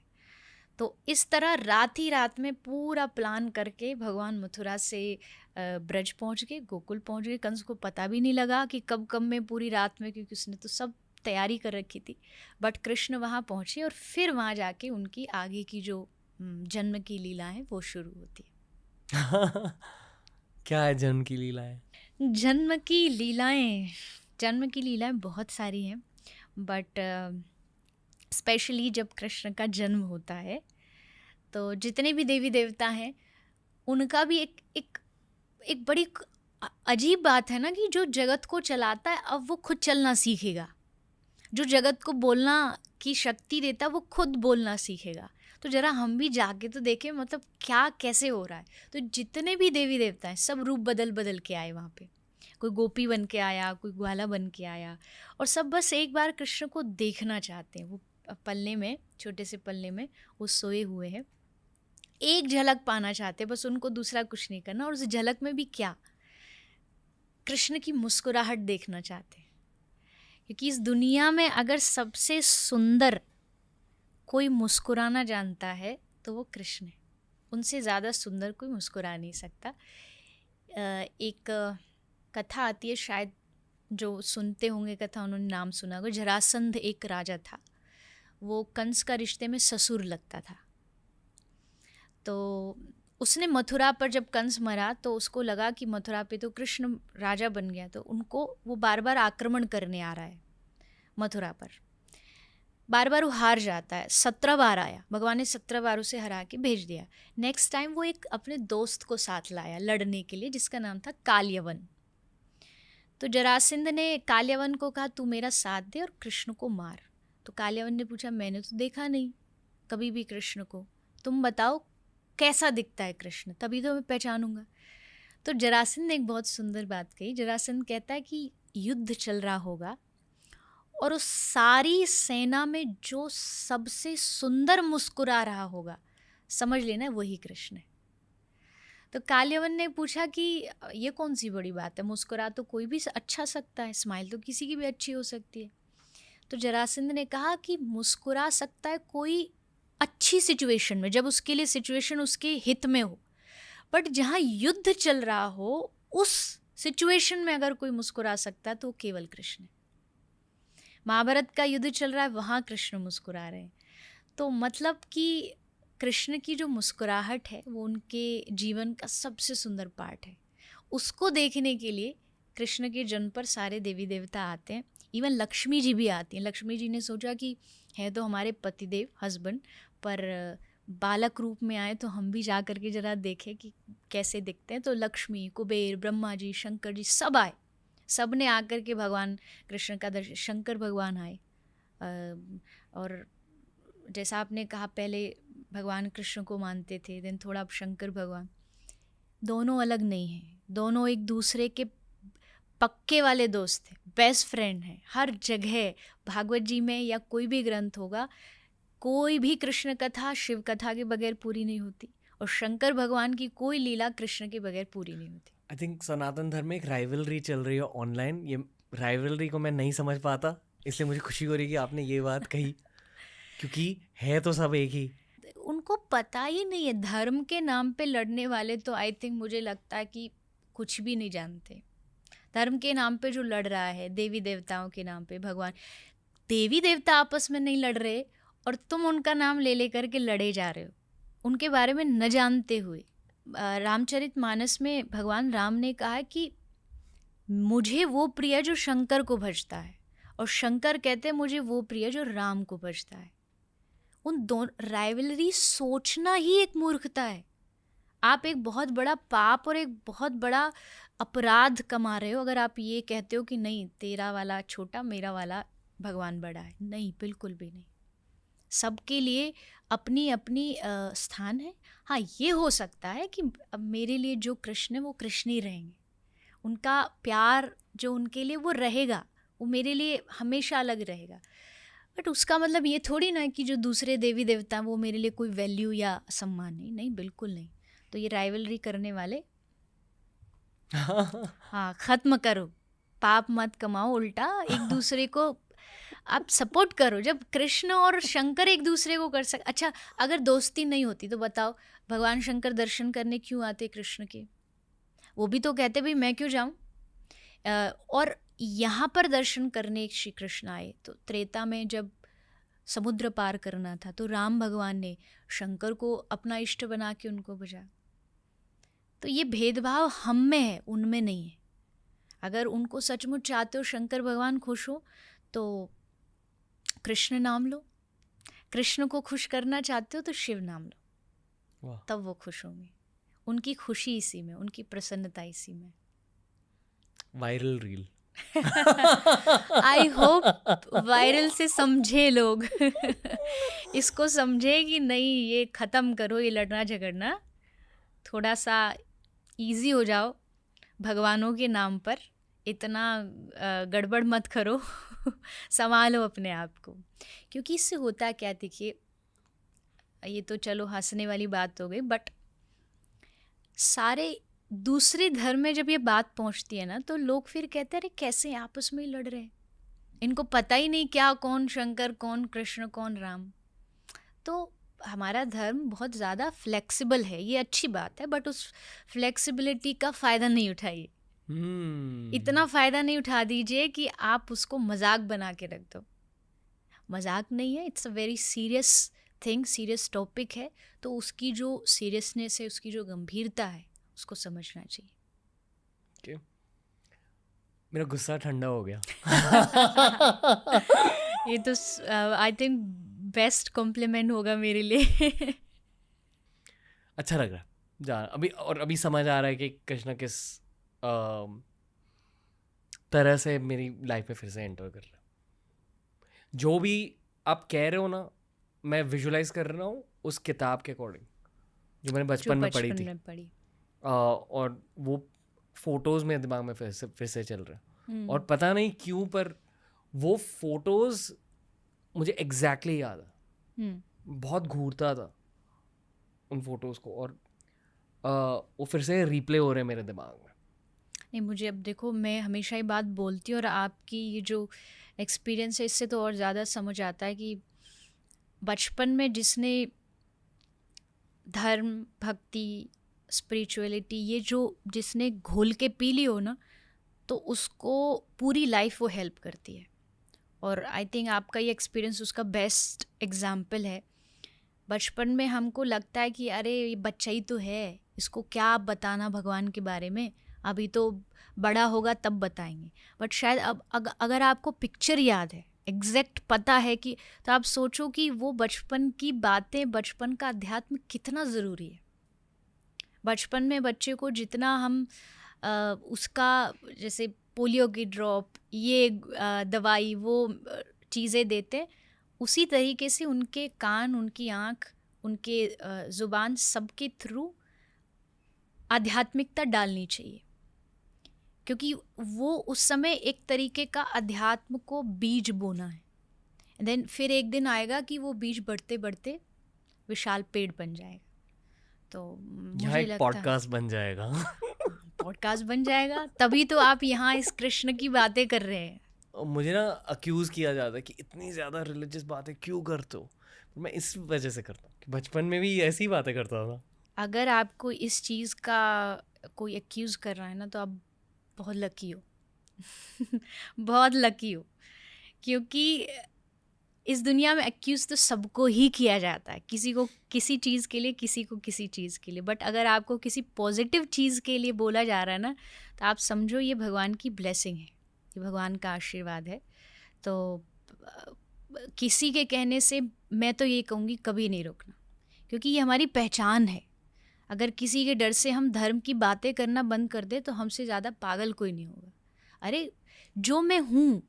तो इस तरह रात ही रात में पूरा प्लान करके भगवान मथुरा से ब्रज पहुंच गए, गोकुल पहुंच गए। कंस को पता भी नहीं लगा कि कब में पूरी रात में, क्योंकि उसने तो सब तैयारी कर रखी थी। बट कृष्ण वहाँ पहुँचे और फिर वहाँ जाके उनकी आगे की जो जन्म की लीला है वो शुरू होती है। क्या है जन्म की लीलाएं? जन्म की लीलाएं बहुत सारी हैं, बट स्पेशली जब कृष्ण का जन्म होता है तो जितने भी देवी देवता हैं उनका भी एक बड़ी अजीब बात है ना कि जो जगत को चलाता है अब वो खुद चलना सीखेगा। जो जगत को बोलना की शक्ति देता है वो खुद बोलना सीखेगा। तो ज़रा हम भी जाके तो देखें मतलब क्या कैसे हो रहा है। तो जितने भी देवी देवता हैं सब रूप बदल बदल के आए वहाँ पे। कोई गोपी बन के आया, कोई ग्वाला बन के आया, और सब बस एक बार कृष्ण को देखना चाहते हैं। वो पल्ले में, छोटे से पल्ले में वो सोए हुए हैं, एक झलक पाना चाहते हैं, बस उनको दूसरा कुछ नहीं करना। और उस झलक में भी क्या, कृष्ण की मुस्कुराहट देखना चाहते हैं। क्योंकि इस दुनिया में अगर सबसे सुंदर कोई मुस्कुराना जानता है तो वो कृष्ण है। उनसे ज़्यादा सुंदर कोई मुस्कुरा नहीं सकता। एक कथा आती है, शायद जो सुनते होंगे कथा उन्होंने नाम सुना होगा। जरासंध एक राजा था, वो कंस का रिश्ते में ससुर लगता था। तो उसने मथुरा पर जब कंस मरा तो उसको लगा कि मथुरा पे तो कृष्ण राजा बन गया, तो उनको वो बार बार आक्रमण करने आ रहा है मथुरा पर। बार बार वो हार जाता है। 17 बार आया, भगवान ने 17 बार उसे हरा के भेज दिया। नेक्स्ट टाइम वो एक अपने दोस्त को साथ लाया लड़ने के लिए, जिसका नाम था काल्यवन। तो जरासंध ने काल्यवन को कहा तू मेरा साथ दे और कृष्ण को मार। तो काल्यवन ने पूछा मैंने तो देखा नहीं कभी भी कृष्ण को, तुम बताओ कैसा दिखता है कृष्ण, तभी तो मैं पहचानूंगा। तो जरासंध ने एक बहुत सुंदर बात कही। जरासंध कहता है कि युद्ध चल रहा होगा और उस सारी सेना में जो सबसे सुंदर मुस्कुरा रहा होगा, समझ लेना वही कृष्ण है। तो काल्यवन ने पूछा कि ये कौन सी बड़ी बात है, मुस्कुरा तो कोई भी अच्छा सकता है, स्माइल तो किसी की भी अच्छी हो सकती है। तो जरासंध ने कहा कि मुस्कुरा सकता है कोई अच्छी सिचुएशन में, जब उसके लिए सिचुएशन उसके हित में हो, बट जहाँ युद्ध चल रहा हो उस सिचुएशन में अगर कोई मुस्कुरा सकता है तो केवल कृष्ण है। महाभारत का युद्ध चल रहा है, वहाँ कृष्ण मुस्कुरा रहे हैं। तो मतलब कि कृष्ण की जो मुस्कुराहट है वो उनके जीवन का सबसे सुंदर पार्ट है। उसको देखने के लिए कृष्ण के जन्म पर सारे देवी देवता आते हैं, इवन लक्ष्मी जी भी आती हैं। लक्ष्मी जी ने सोचा कि है तो हमारे पतिदेव हस्बैंड, पर बालक रूप में आए तो हम भी जा करके ज़रा देखें कि कैसे दिखते हैं। तो लक्ष्मी, कुबेर, ब्रह्मा जी, शंकर जी सब आए। सब ने आकर के भगवान कृष्ण का दर्शन, शंकर भगवान आए। और जैसा आपने कहा, पहले भगवान कृष्ण को मानते थे, देन थोड़ा अब शंकर भगवान। दोनों अलग नहीं हैं, दोनों एक दूसरे के पक्के वाले दोस्त हैं, बेस्ट फ्रेंड हैं। हर जगह भागवत जी में या कोई भी ग्रंथ होगा, कोई भी कृष्ण कथा शिव कथा के बगैर पूरी नहीं होती, और शंकर भगवान की कोई लीला कृष्ण के बगैर पूरी नहीं होती। आई थिंक सनातन धर्म में एक राइवलरी चल रही है ऑनलाइन। ये राइवलरी को मैं नहीं समझ पाता, इसलिए मुझे खुशी हो रही है कि आपने ये बात कही, क्योंकि है तो सब एक ही। उनको पता ही नहीं है। धर्म के नाम पे लड़ने वाले तो आई थिंक, मुझे लगता है कि कुछ भी नहीं जानते। धर्म के नाम पे जो लड़ रहा है, देवी देवताओं के नाम पे, भगवान देवी देवता आपस में नहीं लड़ रहे और तुम उनका नाम ले लेकर के लड़े जा रहे हो, उनके बारे में न जानते हुए। रामचरितमानस में भगवान राम ने कहा कि मुझे वो प्रिय जो शंकर को भजता है, और शंकर कहते हैं मुझे वो प्रिय जो राम को भजता है। उन दोनों राइवलरी सोचना ही एक मूर्खता है। आप एक बहुत बड़ा पाप और एक बहुत बड़ा अपराध कमा रहे हो अगर आप ये कहते हो कि नहीं, तेरा वाला छोटा, मेरा वाला भगवान बड़ा है। नहीं, बिल्कुल भी नहीं। सबके लिए अपनी अपनी स्थान है। हाँ, ये हो सकता है कि अब मेरे लिए जो कृष्ण है वो कृष्ण ही रहेंगे, उनका प्यार जो उनके लिए वो रहेगा, वो मेरे लिए हमेशा अलग रहेगा। बट उसका मतलब ये थोड़ी ना कि जो दूसरे देवी देवता हैं वो मेरे लिए कोई वैल्यू या सम्मान नहीं। नहीं, बिल्कुल नहीं। तो ये राइवलरी करने वाले हाँ, ख़त्म करो। पाप मत कमाओ, उल्टा एक दूसरे को आप सपोर्ट करो। जब कृष्ण और शंकर एक दूसरे को कर सक, अच्छा अगर दोस्ती नहीं होती तो बताओ भगवान शंकर दर्शन करने क्यों आते कृष्ण के? वो भी तो कहते भाई मैं क्यों जाऊँ। और यहाँ पर दर्शन करने श्री कृष्ण आए। तो त्रेता में जब समुद्र पार करना था तो राम भगवान ने शंकर को अपना इष्ट बना के उनको बजा। तो ये भेदभाव हम में है, उनमें नहीं है। अगर उनको सचमुच चाहते हो शंकर भगवान खुश हो तो कृष्ण नाम लो, कृष्ण को खुश करना चाहते हो तो शिव नाम लो, तब वो खुश होंगे। उनकी खुशी इसी में, उनकी प्रसन्नता इसी में। Viral reel I hope viral से समझे लोग इसको समझे कि नहीं, ये ख़त्म करो, ये लड़ना झगड़ना, थोड़ा सा इजी हो जाओ भगवानों के नाम पर, इतना गड़बड़ मत करो संभालो अपने आप को। क्योंकि इससे होता क्या, देखिए ये तो चलो हंसने वाली बात हो गई, बट सारे दूसरे धर्म में जब ये बात पहुंचती है ना तो लोग फिर कहते हैं अरे कैसे आपस में ही लड़ रहे हैं, इनको पता ही नहीं क्या कौन शंकर, कौन कृष्ण, कौन राम। तो हमारा धर्म बहुत ज़्यादा फ्लेक्सिबल है, ये अच्छी बात है, बट उस फ्लेक्सिबिलिटी का फ़ायदा नहीं उठाइए। इतना फ़ायदा नहीं उठा दीजिए कि आप उसको मजाक बना के रख दो। मजाक नहीं है, it's a very serious thing, serious topic है। तो उसकी जो सीरियसनेस है, उसकी जो गंभीरता है, उसको समझना चाहिए। okay. मेरा गुस्सा ठंडा हो गया ये तो आई थिंक बेस्ट कॉम्प्लीमेंट होगा मेरे लिए अच्छा लग रहा है जान अभी, और अभी समझ आ रहा है कि किस न किस तरह से मेरी लाइफ में फिर से एंटर कर रहा है। जो भी आप कह रहे हो ना, मैं विजुलाइज कर रहा हूँ उस किताब के अकॉर्डिंग जो मैंने बचपन में पढ़ी थी। और वो फोटोज़ मेरे दिमाग में फिर से चल रहा है। और पता नहीं क्यों पर वो फोटोज़ मुझे एग्जैक्टली याद है। बहुत घूरता था उन फोटोज़ को, और वो फिर से रिप्ले हो रहे हैं मेरे दिमाग में। नहीं, मुझे अब देखो, मैं हमेशा ही बात बोलती हूँ और आपकी ये जो एक्सपीरियंस है इससे तो और ज़्यादा समझ आता है कि बचपन में जिसने धर्म, भक्ति, स्पिरिचुअलिटी ये जो जिसने घोल के पी ली हो ना, तो उसको पूरी लाइफ वो हेल्प करती है। और आई थिंक आपका ये एक्सपीरियंस उसका बेस्ट एग्जाम्पल है। बचपन में हमको लगता है कि अरे ये बच्चा ही तो है, इसको क्या बताना भगवान के बारे में, अभी तो बड़ा होगा तब बताएंगे। बट शायद अब अगर आपको पिक्चर याद है, एग्जैक्ट पता है कि, तो आप सोचो कि वो बचपन की बातें, बचपन का अध्यात्म कितना ज़रूरी है। बचपन में बच्चे को जितना हम उसका, जैसे पोलियो की ड्रॉप, ये दवाई, वो चीज़ें देते, उसी तरीके से उनके कान, उनकी आँख, उनके ज़ुबान, सबके थ्रू आध्यात्मिकता डालनी चाहिए, क्योंकि वो उस समय एक तरीके का अध्यात्म को बीज बोना है। देन फिर एक दिन आएगा कि वो बीज बढ़ते बढ़ते विशाल पेड़ बन जाएगा। तो मुझे लगता है पॉडकास्ट बन जाएगा। पॉडकास्ट बन जाएगा, तभी तो आप यहाँ इस कृष्ण की बातें कर रहे हैं। मुझे ना अक्यूज़ किया जाता है कि इतनी ज़्यादा रिलीजियस बातें क्यों करते हो, मैं इस वजह से करता हूँ कि बचपन में भी ऐसी बातें करता था। अगर आपको इस चीज़ का कोई एक्यूज़ कर रहा है ना, तो आप बहुत लकी हो। बहुत लकी हो, क्योंकि इस दुनिया में एक्यूज़ तो सबको ही किया जाता है, किसी को किसी चीज़ के लिए, किसी को किसी चीज़ के लिए। बट अगर आपको किसी पॉजिटिव चीज़ के लिए बोला जा रहा है ना, तो आप समझो ये भगवान की ब्लेसिंग है, ये भगवान का आशीर्वाद है। तो किसी के कहने से मैं तो ये कहूँगी कभी नहीं रोकना, क्योंकि ये हमारी पहचान है। अगर किसी के डर से हम धर्म की बातें करना बंद कर दे, तो हमसे ज़्यादा पागल कोई नहीं होगा। अरे जो मैं हूँ,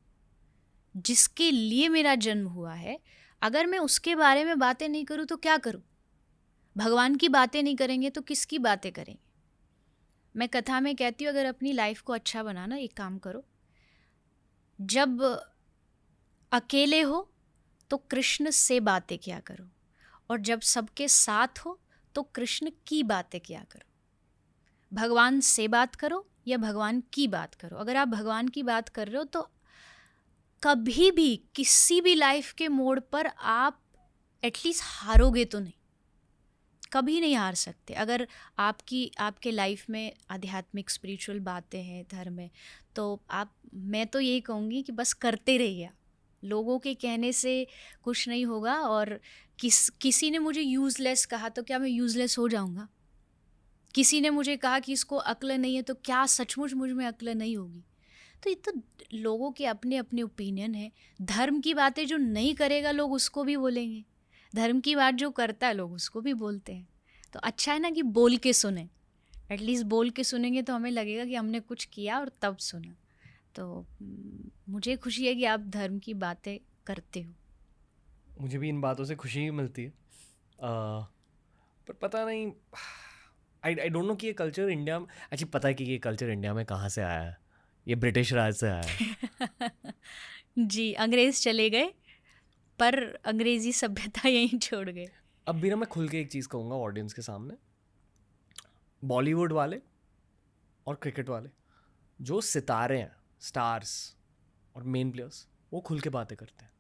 जिसके लिए मेरा जन्म हुआ है, अगर मैं उसके बारे में बातें नहीं करूँ तो क्या करूँ? भगवान की बातें नहीं करेंगे तो किसकी बातें करेंगे? मैं कथा में कहती हूँ, अगर अपनी लाइफ को अच्छा बनाना, एक काम करो, जब अकेले हो तो कृष्ण से बातें किया करो, और जब सबके साथ हो तो कृष्ण की बातें किया करो। भगवान से बात करो या भगवान की बात करो। अगर आप भगवान की बात कर रहे हो तो कभी भी किसी भी लाइफ के मोड़ पर आप एटलीस्ट हारोगे तो नहीं, कभी नहीं हार सकते। अगर आपके लाइफ में आध्यात्मिक स्पिरिचुअल बातें हैं, धर्म है, तो मैं तो यही कहूँगी कि बस करते रहिए। लोगों के कहने से कुछ नहीं होगा। और किसी ने मुझे यूज़लेस कहा तो क्या मैं यूज़लेस हो जाऊँगा? किसी ने मुझे कहा कि इसको अक्ल नहीं है, तो क्या सचमुच मुझ में अक्ल नहीं होगी? तो ये तो लोगों के अपने अपने ओपिनियन है। धर्म की बातें जो नहीं करेगा लोग उसको भी बोलेंगे, धर्म की बात जो करता है लोग उसको भी बोलते हैं। तो अच्छा है ना कि बोल के सुने, एटलीस्ट बोल के सुनेंगे तो हमें लगेगा कि हमने कुछ किया और तब सुना। तो मुझे खुशी है कि आप धर्म की बातें करते हो। मुझे भी इन बातों से खुशी मिलती है, पर पता नहीं, आई डोंट नो कि ये कल्चर इंडिया में, अच्छी पता है कि ये कल्चर इंडिया में कहाँ से आया है। ये ब्रिटिश राज से आया है। जी, अंग्रेज चले गए पर अंग्रेजी सभ्यता यहीं छोड़ गए। अब भी ना मैं खुल के एक चीज़ कहूँगा ऑडियंस के सामने, बॉलीवुड वाले और क्रिकेट वाले जो सितारे हैं, स्टार्स और मेन प्लेयर्स, वो खुल के बातें करते हैं।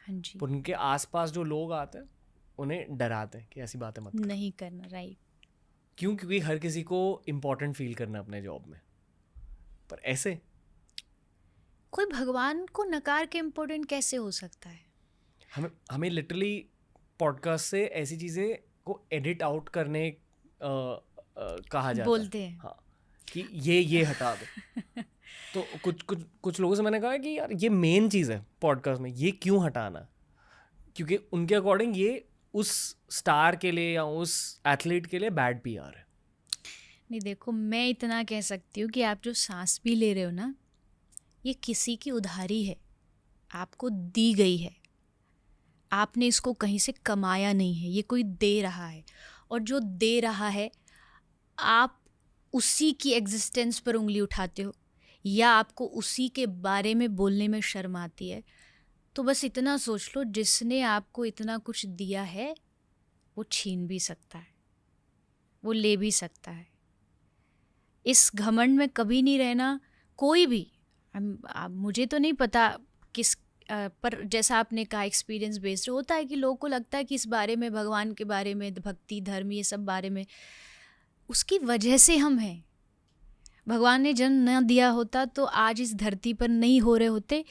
हाँ जी, पर उनके आसपास जो लोग आते हैं उन्हें डराते हैं कि ऐसी बातें मत कर। नहीं करना, राइट। क्यों? क्योंकि हर किसी को इम्पोर्टेंट फील करना है अपने जॉब में। पर ऐसे कोई भगवान को नकार के इम्पोर्टेंट कैसे हो सकता है? हमें लिटरली पॉडकास्ट से ऐसी चीज़ें को एडिट आउट करने कहा जाता बोलते है। हैं। हाँ, कि ये हटा दो। तो कुछ लोगों से मैंने कहा कि यार ये मेन चीज़ है पॉडकास्ट में, ये क्यों हटाना? क्योंकि उनके अकॉर्डिंग ये उस स्टार के लिए या उस एथलीट के लिए बैड पीआर है। नहीं, देखो, मैं इतना कह सकती हूँ कि आप जो सांस भी ले रहे हो ना, ये किसी की उधारी है, आपको दी गई है। आपने इसको कहीं से कमाया नहीं है, ये कोई दे रहा है। और जो दे रहा है, आप उसी की एग्जिस्टेंस पर उंगली उठाते हो या आपको उसी के बारे में बोलने में शर्म आती है। तो बस इतना सोच लो, जिसने आपको इतना कुछ दिया है वो छीन भी सकता है, वो ले भी सकता है। इस घमंड में कभी नहीं रहना, कोई भी। मुझे तो नहीं पता किस पर जैसा आपने कहा एक्सपीरियंस बेस्ड होता है कि लोगों को लगता है कि इस बारे में, भगवान के बारे में, भक्ति, धर्म, ये सब बारे में, उसकी वजह से हम हैं। भगवान ने जन्म न दिया होता तो आज इस धरती पर नहीं हो रहे होते।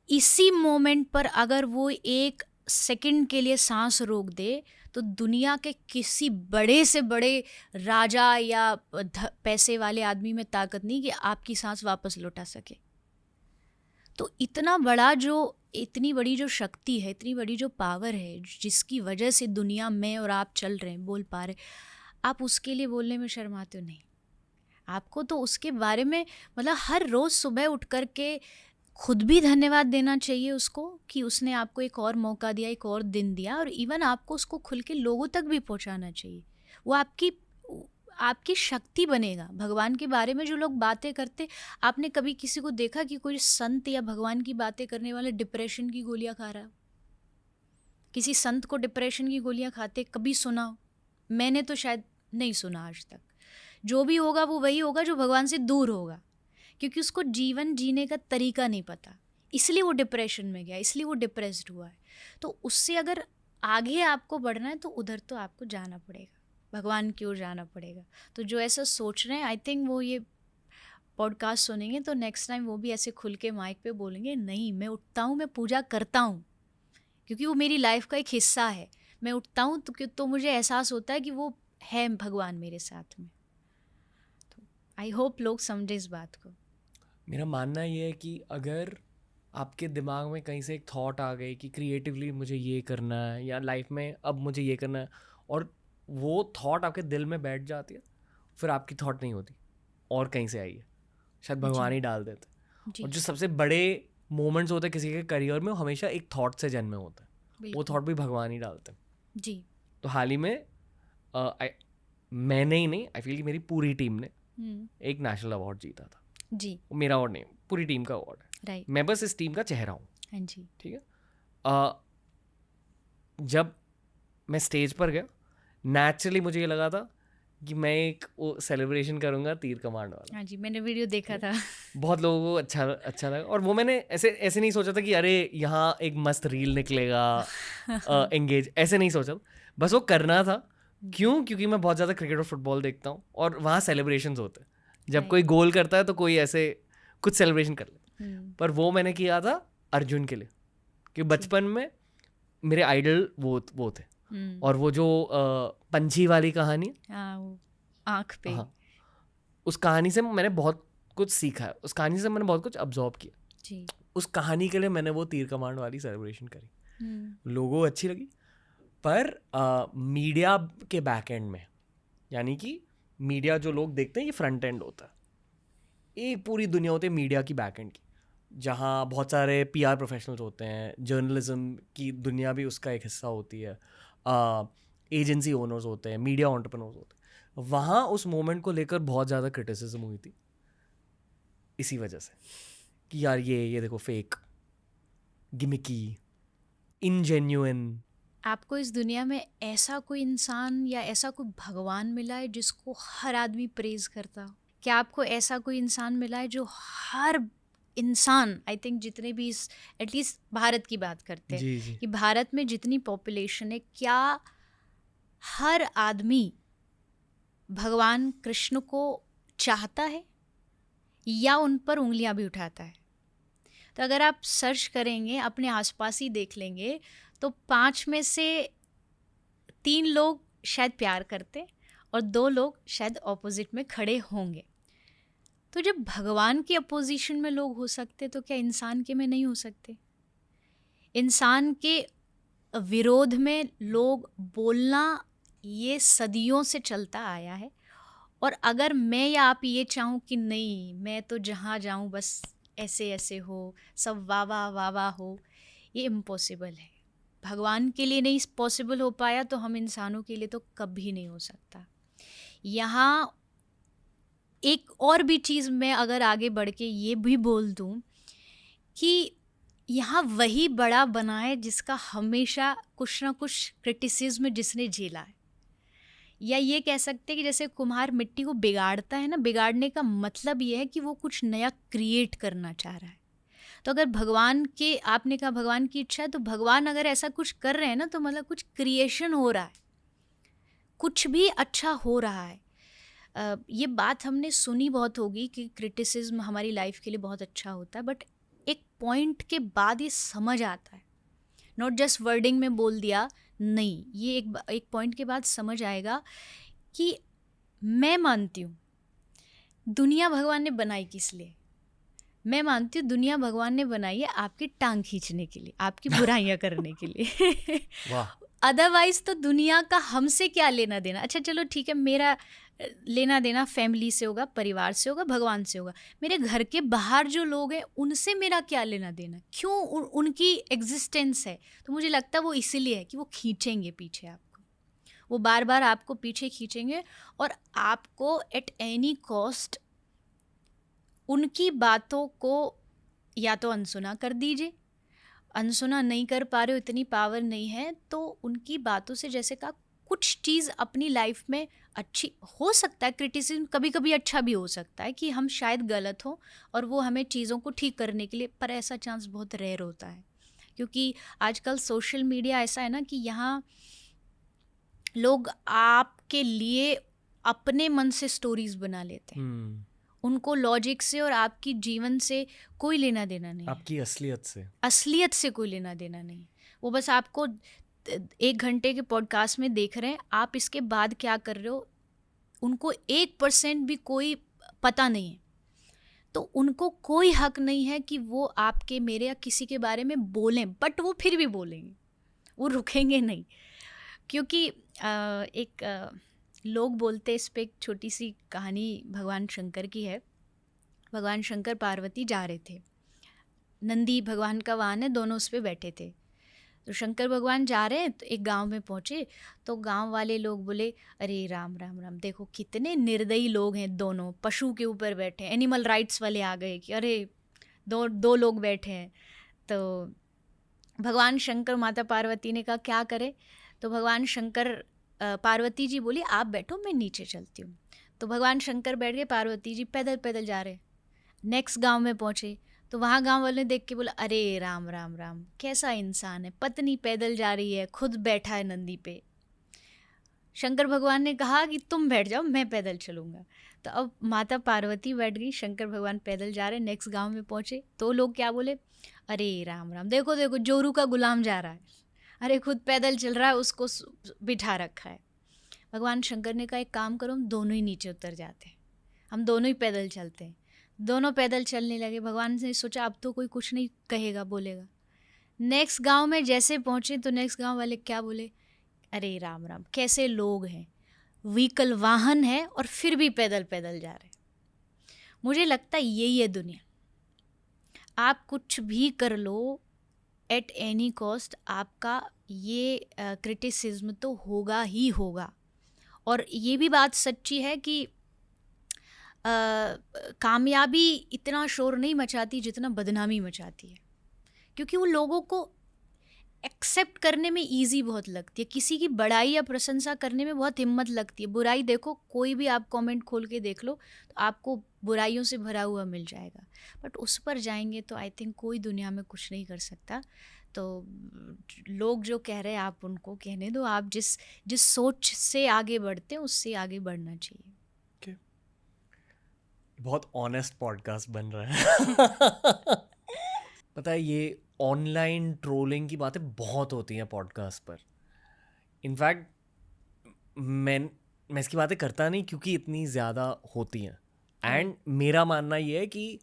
इसी मोमेंट पर अगर वो एक सेकंड के लिए सांस रोक दे तो दुनिया के किसी बड़े से बड़े राजा या पैसे वाले आदमी में ताकत नहीं कि आपकी सांस वापस लौटा सके। तो इतना बड़ा इतनी बड़ी जो शक्ति है, इतनी बड़ी जो पावर है, जिसकी वजह से दुनिया में और आप चल रहे हैं, बोल पा रहे, आप उसके लिए बोलने में शर्माते हो नहीं। आपको तो उसके बारे में मतलब हर रोज़ सुबह उठ कर के खुद भी धन्यवाद देना चाहिए उसको कि उसने आपको एक और मौका दिया, एक और दिन दिया, और इवन आपको उसको खुल के लोगों तक भी पहुंचाना चाहिए। वो आपकी शक्ति बनेगा। भगवान के बारे में जो लोग बातें करते, आपने कभी किसी को देखा कि कोई संत या भगवान की बातें करने वाले डिप्रेशन की गोलियां खा रहा है? किसी संत को डिप्रेशन की गोलियां खाते कभी सुना हो? मैंने तो शायद नहीं सुना आज तक। जो भी होगा वो वही होगा जो भगवान से दूर होगा, क्योंकि उसको जीवन जीने का तरीका नहीं पता, इसलिए वो डिप्रेशन में गया, इसलिए वो डिप्रेस्ड हुआ है। तो उससे अगर आगे आपको बढ़ना है तो उधर तो आपको जाना पड़ेगा, भगवान की ओर जाना पड़ेगा। तो जो ऐसा सोच रहे हैं, आई थिंक वो ये पॉडकास्ट सुनेंगे तो नेक्स्ट टाइम वो भी ऐसे खुल के माइक पे बोलेंगे, नहीं मैं उठता हूँ, मैं पूजा करता हूँ, क्योंकि वो मेरी लाइफ का एक हिस्सा है। मैं उठता हूँ तो मुझे एहसास होता है कि वो है भगवान मेरे साथ में। तो आई होप लोग समझे इस बात को। मेरा मानना ये है कि अगर आपके दिमाग में कहीं से एक थॉट आ गई कि क्रिएटिवली मुझे ये करना है या लाइफ में अब मुझे ये करना है, और वो थॉट आपके दिल में बैठ जाती है, फिर आपकी थॉट नहीं होती और कहीं से आई है, शायद भगवान ही डाल देते। और जो सबसे बड़े मोमेंट्स होते हैं किसी के करियर में, वो हमेशा एक थॉट से जन्मे होते हैं, वो थॉट भी भगवान ही डालते हैं जी। तो हाल ही में मैंने ही नहीं, आई फील कि मेरी पूरी टीम ने एक नेशनल अवार्ड जीता था जी। वो मेरा अवार्ड नहीं, पूरी टीम का अवार्ड है। राइट। मैं बस इस टीम का चेहरा हूँ। हाँ जी। ठीक है। जब मैं स्टेज पर गया, नेचुरली मुझे ये लगा था कि मैं एक वो सेलिब्रेशन करूँगा तीर कमांड वाला। हाँ जी, मैंने वीडियो देखा था। बहुत लोगों को अच्छा लगा, और वो मैंने ऐसे नहीं सोचा था कि अरे यहाँ एक मस्त रील निकलेगा, एंगेज, ऐसे नहीं सोचा, बस वो करना था। क्योंकि मैं बहुत ज़्यादा क्रिकेट और फुटबॉल देखता हूँ, और वहाँ सेलिब्रेशंस होते हैं, जब कोई गोल करता है तो कोई ऐसे कुछ सेलिब्रेशन कर ले। पर वो मैंने किया था अर्जुन के लिए, क्योंकि बचपन में मेरे आइडल वो थे। और वो जो पंछी वाली कहानी, आँख पे, हाँ, उस कहानी से मैंने बहुत कुछ सीखा है, उस कहानी से मैंने बहुत कुछ अब्जॉर्ब किया जी। उस कहानी के लिए मैंने वो तीर कमांड वाली सेलिब्रेशन करी। लोगों को अच्छी लगी, पर मीडिया के बैक एंड में, यानी कि मीडिया जो लोग देखते हैं, ये फ्रंट एंड होता है, एक पूरी दुनिया होती है मीडिया की बैक एंड की, जहाँ बहुत सारे PR प्रोफेशनल्स होते हैं, जर्नलिज्म की दुनिया भी उसका एक हिस्सा होती है, एजेंसी ओनर्स होते हैं, मीडिया एंटरप्रेन्योर्स होते हैं। वहाँ उस मोमेंट को लेकर बहुत ज़्यादा क्रिटिसिज्म हुई थी, इसी वजह से कि यार ये देखो फेक, गिमिकी, इनजेन्युइन। आपको इस दुनिया में ऐसा कोई इंसान या ऐसा कोई भगवान मिला है जिसको हर आदमी प्रेज करता हो? क्या आपको ऐसा कोई इंसान मिला है जो हर इंसान, आई थिंक जितने भी इस एटलीस्ट भारत की बात करते हैं कि भारत में जितनी पॉपुलेशन है, क्या हर आदमी भगवान कृष्ण को चाहता है या उन पर उंगलियां भी उठाता है? तो अगर आप सर्च करेंगे, अपने आसपास ही देख लेंगे, तो 5 में से 3 लोग शायद प्यार करते और 2 लोग शायद ऑपोजिट में खड़े होंगे। तो जब भगवान की अपोजिशन में लोग हो सकते, तो क्या इंसान के में नहीं हो सकते? इंसान के विरोध में लोग बोलना ये सदियों से चलता आया है, और अगर मैं या आप ये चाहूँ कि नहीं, मैं तो जहाँ जाऊँ बस ऐसे ऐसे हो, सब वाह वाह वाह वाह हो, ये इम्पॉसिबल है। भगवान के लिए नहीं पॉसिबल हो पाया, तो हम इंसानों के लिए तो कभी नहीं हो सकता। यहाँ एक और भी चीज़ मैं अगर आगे बढ़ के ये भी बोल दूँ कि यहाँ वही बड़ा बना है जिसका हमेशा कुछ ना कुछ क्रिटिसिज्म जिसने झेला है, या ये कह सकते हैं कि जैसे कुम्हार मिट्टी को बिगाड़ता है ना, बिगाड़ने का मतलब ये है कि वो कुछ नया क्रिएट करना चाह रहा है। तो अगर भगवान के, आपने कहा भगवान की इच्छा है, तो भगवान अगर ऐसा कुछ कर रहे हैं ना, तो मतलब कुछ क्रिएशन हो रहा है, कुछ भी अच्छा हो रहा है। ये बात हमने सुनी बहुत होगी कि क्रिटिसिज्म हमारी लाइफ के लिए बहुत अच्छा होता है, बट एक पॉइंट के बाद ये समझ आता है, नॉट जस्ट वर्डिंग में बोल दिया, नहीं, ये एक पॉइंट के बाद समझ आएगा कि मैं मानती हूँ दुनिया भगवान ने बनाई किस लिए। मैं मानती हूँ दुनिया भगवान ने बनाई है आपकी टांग खींचने के लिए, आपकी बुराइयाँ करने के लिए। वाह। अदरवाइज तो दुनिया का हमसे क्या लेना देना। अच्छा चलो ठीक है, मेरा लेना देना फैमिली से होगा, परिवार से होगा, भगवान से होगा। मेरे घर के बाहर जो लोग हैं उनसे मेरा क्या लेना देना, क्यों उनकी एग्जिस्टेंस है। तो मुझे लगता है वो इसीलिए है कि वो खींचेंगे पीछे आपको, वो बार बार आपको पीछे खींचेंगे और आपको एट एनी कॉस्ट उनकी बातों को या तो अनसुना कर दीजिए। अनसुना नहीं कर पा रहे हो, इतनी पावर नहीं है, तो उनकी बातों से जैसे कहा कुछ चीज़ अपनी लाइफ में अच्छी हो सकता है। क्रिटिसिज्म कभी कभी अच्छा भी हो सकता है कि हम शायद गलत हो और वो हमें चीज़ों को ठीक करने के लिए, पर ऐसा चांस बहुत रेयर होता है क्योंकि आजकल सोशल मीडिया ऐसा है ना कि यहाँ लोग आपके लिए अपने मन से स्टोरीज बना लेते हैं। उनको लॉजिक से और आपकी जीवन से कोई लेना देना नहीं, आपकी असलियत से कोई लेना देना नहीं। वो बस आपको 1 घंटे के पॉडकास्ट में देख रहे हैं, आप इसके बाद क्या कर रहे हो उनको 1% भी कोई पता नहीं है। तो उनको कोई हक नहीं है कि वो आपके, मेरे या किसी के बारे में बोलें, बट वो फिर भी बोलेंगे, वो रुकेंगे नहीं। क्योंकि लोग बोलते, इस पे एक छोटी सी कहानी भगवान शंकर की है। भगवान शंकर पार्वती जा रहे थे, नंदी भगवान का वाहन है, दोनों उस पर बैठे थे। तो शंकर भगवान जा रहे हैं तो एक गांव में पहुँचे तो गांव वाले लोग बोले, अरे राम राम राम, देखो कितने निर्दयी लोग हैं, दोनों पशु के ऊपर बैठे हैं। एनिमल राइट्स वाले आ गए कि अरे दो लोग बैठे हैं। तो भगवान शंकर, माता पार्वती ने कहा क्या करे। तो भगवान शंकर, पार्वती जी बोली आप बैठो, मैं नीचे चलती हूँ। तो भगवान शंकर बैठ गए, पार्वती जी पैदल पैदल जा रहे। नेक्स्ट गांव में पहुँचे तो वहाँ गांव वाले ने देख के बोला, अरे राम राम राम, कैसा इंसान है, पत्नी पैदल जा रही है, खुद बैठा है नंदी पे। शंकर भगवान ने कहा कि तुम बैठ जाओ, मैं पैदल चलूँगा। तो अब माता पार्वती बैठ गई, शंकर भगवान पैदल जा रहे। नेक्स्ट गांव में पहुँचे तो लोग क्या बोले, अरे राम राम, देखो देखो जोरू का गुलाम जा रहा है, अरे खुद पैदल चल रहा है, उसको बिठा रखा है। भगवान शंकर ने कहा एक काम करो, हम दोनों ही नीचे उतर जाते हैं, हम दोनों ही पैदल चलते हैं। दोनों पैदल चलने लगे। भगवान ने सोचा अब तो कोई कुछ नहीं कहेगा, बोलेगा। नेक्स्ट गांव में जैसे पहुँचे तो नेक्स्ट गांव वाले क्या बोले, अरे राम राम, कैसे लोग हैं, व्हीकल वाहन है और फिर भी पैदल पैदल जा रहे। मुझे लगता है यही है दुनिया। आप कुछ भी कर लो, एट एनी कॉस्ट आपका ये क्रिटिसिज्म तो होगा ही होगा। और ये भी बात सच्ची है कि कामयाबी इतना शोर नहीं मचाती जितना बदनामी मचाती है, क्योंकि वो लोगों को एक्सेप्ट करने में इजी बहुत लगती है। किसी की बड़ाई या प्रशंसा करने में बहुत हिम्मत लगती है। बुराई देखो, कोई भी आप कमेंट खोल के देख लो तो आपको बुराइयों से भरा हुआ मिल जाएगा, बट उस पर जाएंगे तो आई थिंक कोई दुनिया में कुछ नहीं कर सकता। तो लोग जो कह रहे हैं आप उनको कहने दो, आप जिस सोच से आगे बढ़ते हैं उससे आगे बढ़ना चाहिए। बहुत ऑनेस्ट पॉडकास्ट बन रहा है। पता है ये ऑनलाइन ट्रोलिंग की बातें बहुत होती हैं पॉडकास्ट पर। इनफैक्ट मैं इसकी बातें करता नहीं क्योंकि इतनी ज़्यादा होती हैं। एंड मेरा मानना ये है कि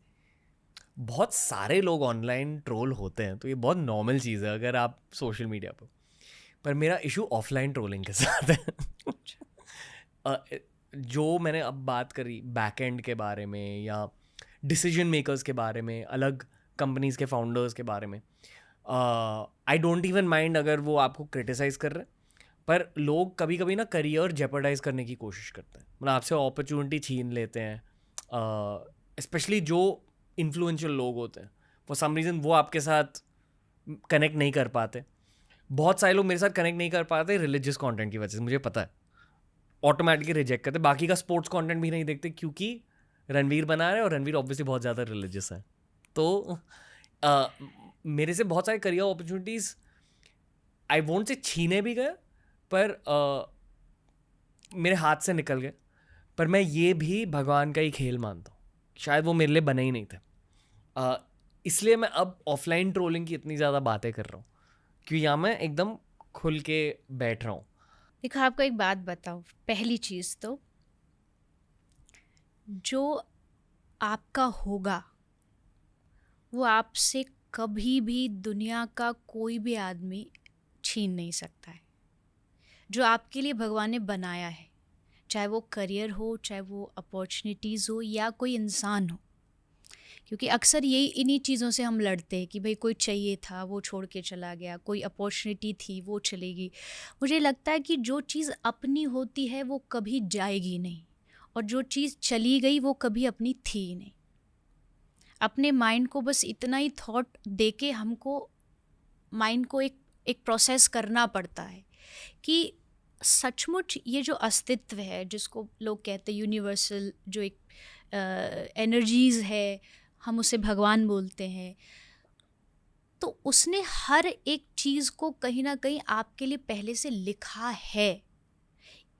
बहुत सारे लोग ऑनलाइन ट्रोल होते हैं, तो ये बहुत नॉर्मल चीज़ है अगर आप सोशल मीडिया पर मेरा इशू ऑफलाइन ट्रोलिंग के साथ है। जो मैंने अब बात करी बैक एंड के बारे में या डिसीजन मेकर्स के बारे में, अलग कंपनीज के फाउंडर्स के बारे में, आई डोंट इवन माइंड अगर वो आपको क्रिटिसाइज़ कर रहे हैं, पर लोग कभी कभी ना करियर जेपर्डाइज करने की कोशिश करते हैं, मतलब आपसे अपॉर्चुनिटी छीन लेते हैं। स्पेशली जो इन्फ्लुएंशियल लोग होते हैं, फॉर सम रीज़न वो आपके साथ कनेक्ट नहीं कर पाते। बहुत सारे लोग मेरे साथ कनेक्ट नहीं कर पाते रिलीजियस कंटेंट की वजह से, मुझे पता है, ऑटोमेटिकली रिजेक्ट करते। बाकी का स्पोर्ट्स कंटेंट भी नहीं देखते क्योंकि रणवीर बना रहे हैं और रणवीर ऑब्वियसली बहुत ज़्यादा रिलीजियस है। तो मेरे से बहुत सारे career opportunities I won't say छीने भी गए, पर मेरे हाथ से निकल गए। पर मैं ये भी भगवान का ही खेल मानता हूँ, शायद वो मेरे लिए बने ही नहीं थे। इसलिए मैं अब ऑफलाइन ट्रोलिंग की इतनी ज़्यादा बातें कर रहा हूँ, क्योंकि यहाँ मैं एकदम खुल के बैठ रहा हूँ। देखो आपको एक बात बताओ, पहली चीज़ तो जो आपका होगा वो आपसे कभी भी दुनिया का कोई भी आदमी छीन नहीं सकता है। जो आपके लिए भगवान ने बनाया है, चाहे वो करियर हो, चाहे वो अपॉर्चुनिटीज़ हो, या कोई इंसान हो, क्योंकि अक्सर यही इन्हीं चीज़ों से हम लड़ते हैं कि भाई कोई चाहिए था वो छोड़ के चला गया, कोई अपॉर्चुनिटी थी वो चलेगी। मुझे लगता है कि जो चीज़ अपनी होती है वो कभी जाएगी नहीं, और जो चीज़ चली गई वो कभी अपनी थी ही नहीं। अपने माइंड को बस इतना ही थॉट दे के हमको माइंड को एक प्रोसेस करना पड़ता है कि सचमुच ये जो अस्तित्व है, जिसको लोग कहते हैं यूनिवर्सल, जो एक एनर्जीज़ है, हम उसे भगवान बोलते हैं, तो उसने हर एक चीज़ को कहीं ना कहीं आपके लिए पहले से लिखा है।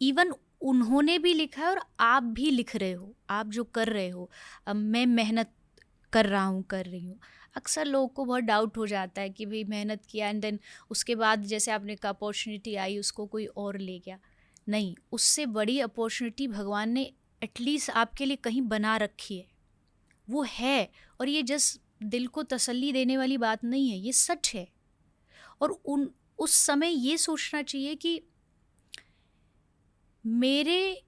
इवन उन्होंने भी लिखा है और आप भी लिख रहे हो, आप जो कर रहे हो। अब मैं मेहनत कर रहा हूँ, कर रही हूँ। अक्सर लोगों को बहुत डाउट हो जाता है कि भाई मेहनत किया एंड देन उसके बाद जैसे आपने कहा अपॉर्चुनिटी आई, उसको कोई और ले गया। नहीं, उससे बड़ी अपॉर्चुनिटी भगवान ने एटलीस्ट आपके लिए कहीं बना रखी है, वो है। और ये जस्ट दिल को तसल्ली देने वाली बात नहीं है, ये सच है। और उस समय ये सोचना चाहिए कि मेरे